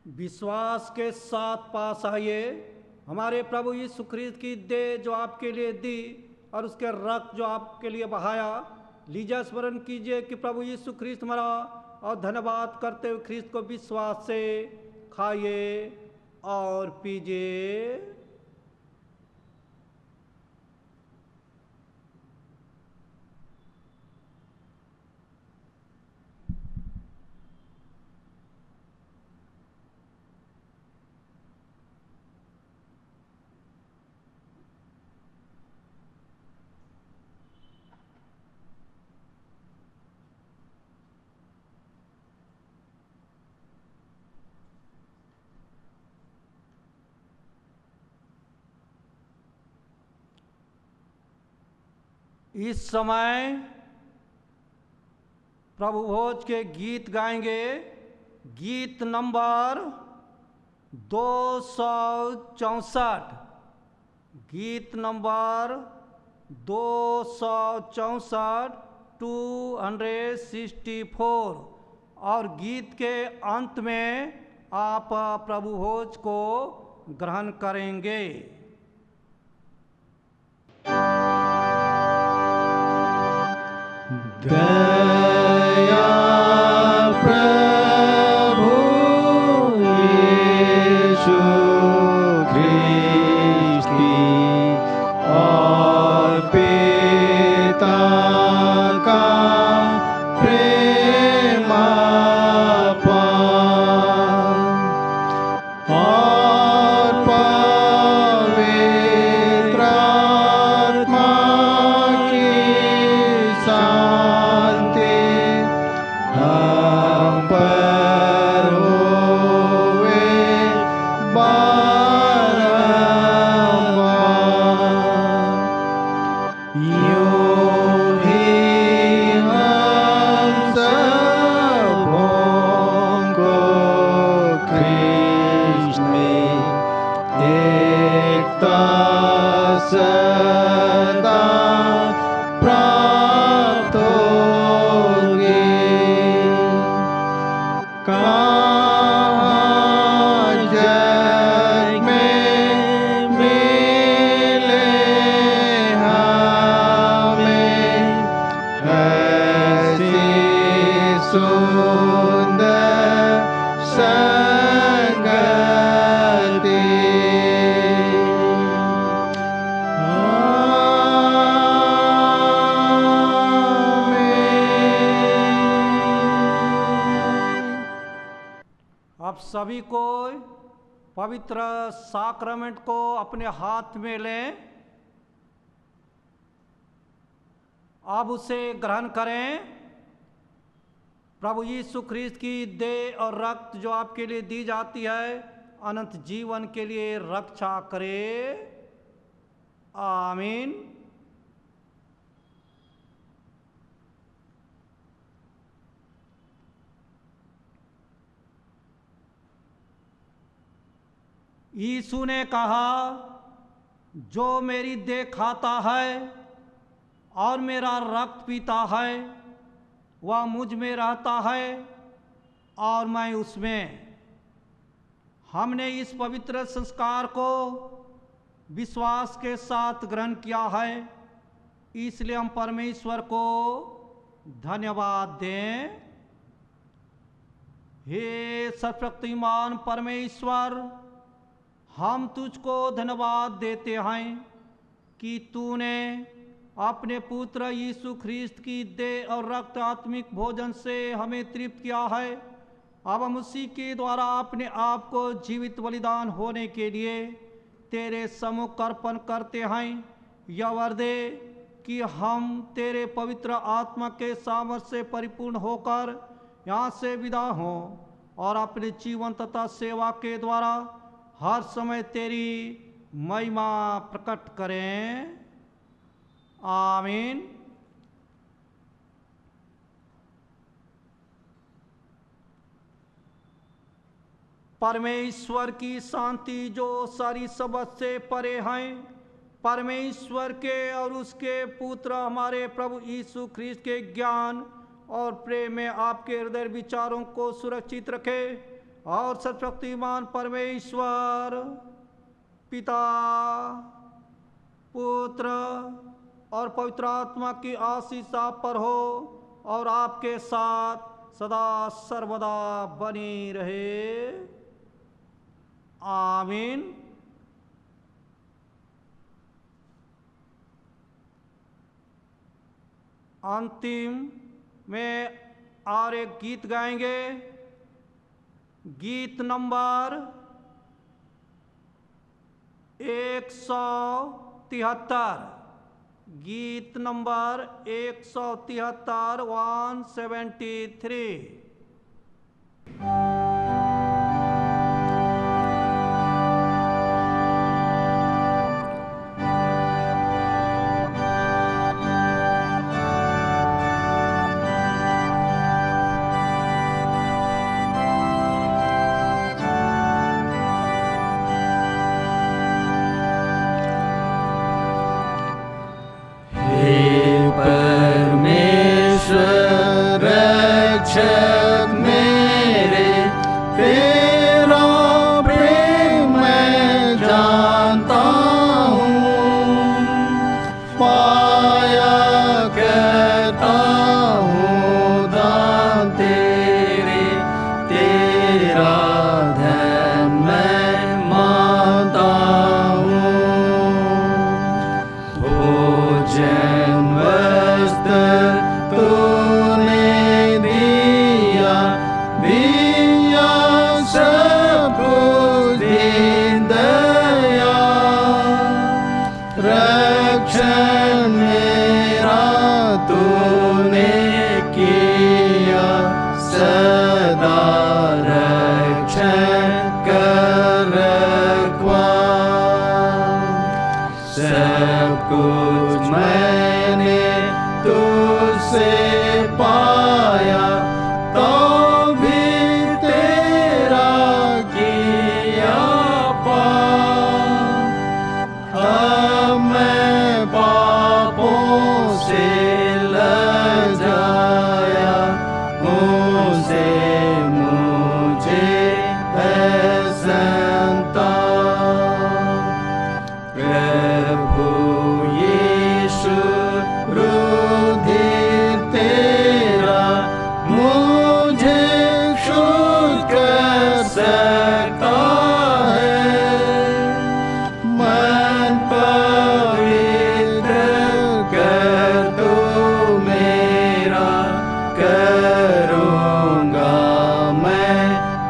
विश्वास के साथ पास आइए। हमारे प्रभु यीशु ख्रिस्त की देह जो आपके लिए दी और उसके रक्त जो आपके लिए बहाया, लीजिए स्मरण कीजिए कि प्रभु यीशु ख्रिस्त मरा, और धन्यवाद करते हुए ख्रिस्त को विश्वास से खाइए और पीजिए। इस समय प्रभु भोज के गीत गाएंगे। गीत नंबर 264, गीत नंबर 264, 264। और गीत के अंत में आप प्रभु भोज को ग्रहण करेंगे। दया प्रभु यीशु ख्रीस्त की और पिता का प्रेम अपार और पवित्र आत्मा की शांति हम पर होवे बारंबार। यूं ही हम सबों को ख्रीस्त में एकता सदा प्राप्त होगी। कहाँ जग में मिले हमें ऐसी सुंदर संगति। अब सभी को पवित्र साक्रमेंट को अपने हाथ में लें। अब उसे ग्रहण करें। प्रभु यीशु ख्रीस्त की देह और रक्त जो आपके लिए दी जाती है, अनंत जीवन के लिए रक्षा करे। आमीन। यीशु ने कहा, जो मेरी देह खाता है और मेरा रक्त पीता है, वह मुझ में रहता है और मैं उसमें। हमने इस पवित्र संस्कार को विश्वास के साथ ग्रहण किया है, इसलिए हम परमेश्वर को धन्यवाद दें। हे सर्वशक्तिमान परमेश्वर, हम तुझको धन्यवाद देते हैं कि तूने अपने पुत्र यीशु ख्रीस्त की देह और रक्त आत्मिक भोजन से हमें तृप्त किया है। अब हम उसी के द्वारा अपने आप को जीवित बलिदान होने के लिए तेरे सम्मुख अर्पण करते हैं। यह वर दे कि हम तेरे पवित्र आत्मा के सामर्थ्य से परिपूर्ण होकर यहाँ से विदा हों और अपने जीवन तथा सेवा के द्वारा हर समय तेरी महिमा प्रकट करें। आमीन। परमेश्वर की शांति जो सारी समझ से परे हैं, परमेश्वर के और उसके पुत्र हमारे प्रभु यीशु ख्रीस्त के ज्ञान और प्रेम में आपके हृदय विचारों को सुरक्षित रखे और सर्वशक्तिमान परमेश्वर पिता, पुत्र और पवित्र आत्मा की आशीष आप पर हो और आपके साथ सदा सर्वदा बनी रहे। आमीन। अंतिम में और एक गीत गाएंगे। गीत नंबर 173, गीत नंबर 173, 173। रक्षक मेरे, तेरा प्रेम मैं जानता हूँ। पाया कहता हूँ दान तेरे, तेरा धन मैं मानता हूँ। भोजन वस्त्र तूने दिया, दिया सब कुछ दीन दया। रक्षण मेरा तूने किया, सदा रक्षण कर रखवा। सब कुछ मैंने तुझसे पाया, तो भी तेरा किया पार। अब मैं पापों से लजाया, उनसे मुझे है संताप। प्रभु यीशु रुधिर तेरा मुझे शुद्ध कर सकता है। मन पवित्र कर तू मेरा, करूँगा मैं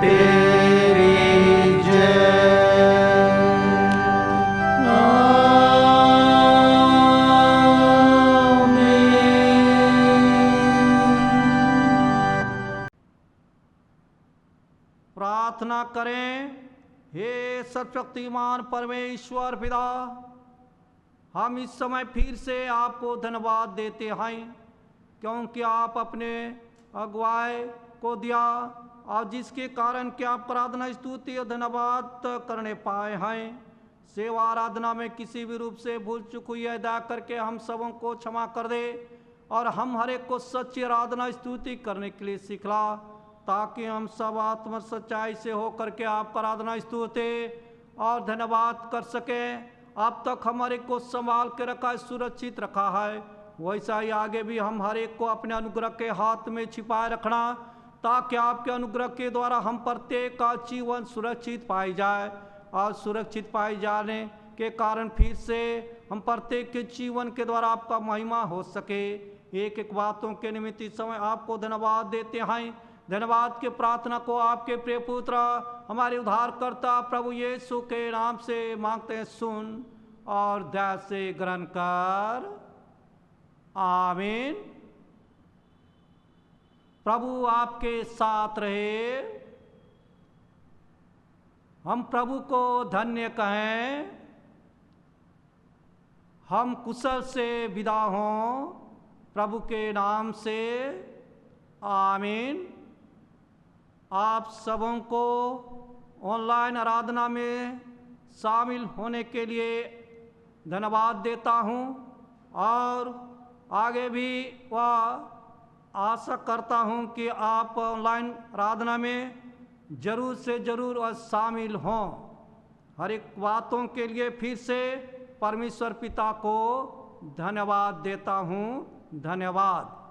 तेरी जय। प्रार्थना करें। हे सर्वशक्तिमान परमेश्वर पिता, हम इस समय फिर से आपको धन्यवाद देते हैं, क्योंकि आप अपने अगुवाई को दिया और जिसके कारण कि आप आराधना स्तुति और धन्यवाद करने पाए हैं। सेवा आराधना में किसी भी रूप से भूल चूक हुई है, दया करके हम सबों को क्षमा कर दे और हम हर एक को सच्ची आराधना स्तुति करने के लिए सिखला, ताकि हम सब आत्म सच्चाई से हो करके आपका आराधना स्तुति और धन्यवाद कर सकें। अब तक हमारे को संभाल के रखा है, सुरक्षित रखा है, वैसा ही आगे भी हम हर एक को अपने अनुग्रह के हाथ में छिपाए रखना, ताकि आपके अनुग्रह के द्वारा हम प्रत्येक का जीवन सुरक्षित पाई जाए और सुरक्षित पाए जाने के कारण फिर से हम प्रत्येक के जीवन के द्वारा आपका महिमा हो सके। एक एक बातों के निमित्त इस समय आपको धन्यवाद देते हैं। धन्यवाद के प्रार्थना को आपके प्रिय पुत्र हमारे उद्धारकर्ता प्रभु यीशु के नाम से मांगते हैं, सुन और दया से ग्रहण कर। आमीन। प्रभु आपके साथ रहे। हम प्रभु को धन्य कहें। हम कुशल से विदा हों प्रभु के नाम से। आमीन। आप सबों को ऑनलाइन आराधना में शामिल होने के लिए धन्यवाद देता हूं और आगे भी वह आशा करता हूं कि आप ऑनलाइन आराधना में ज़रूर से ज़रूर शामिल हों। हर एक बातों के लिए फिर से परमेश्वर पिता को धन्यवाद देता हूं। धन्यवाद।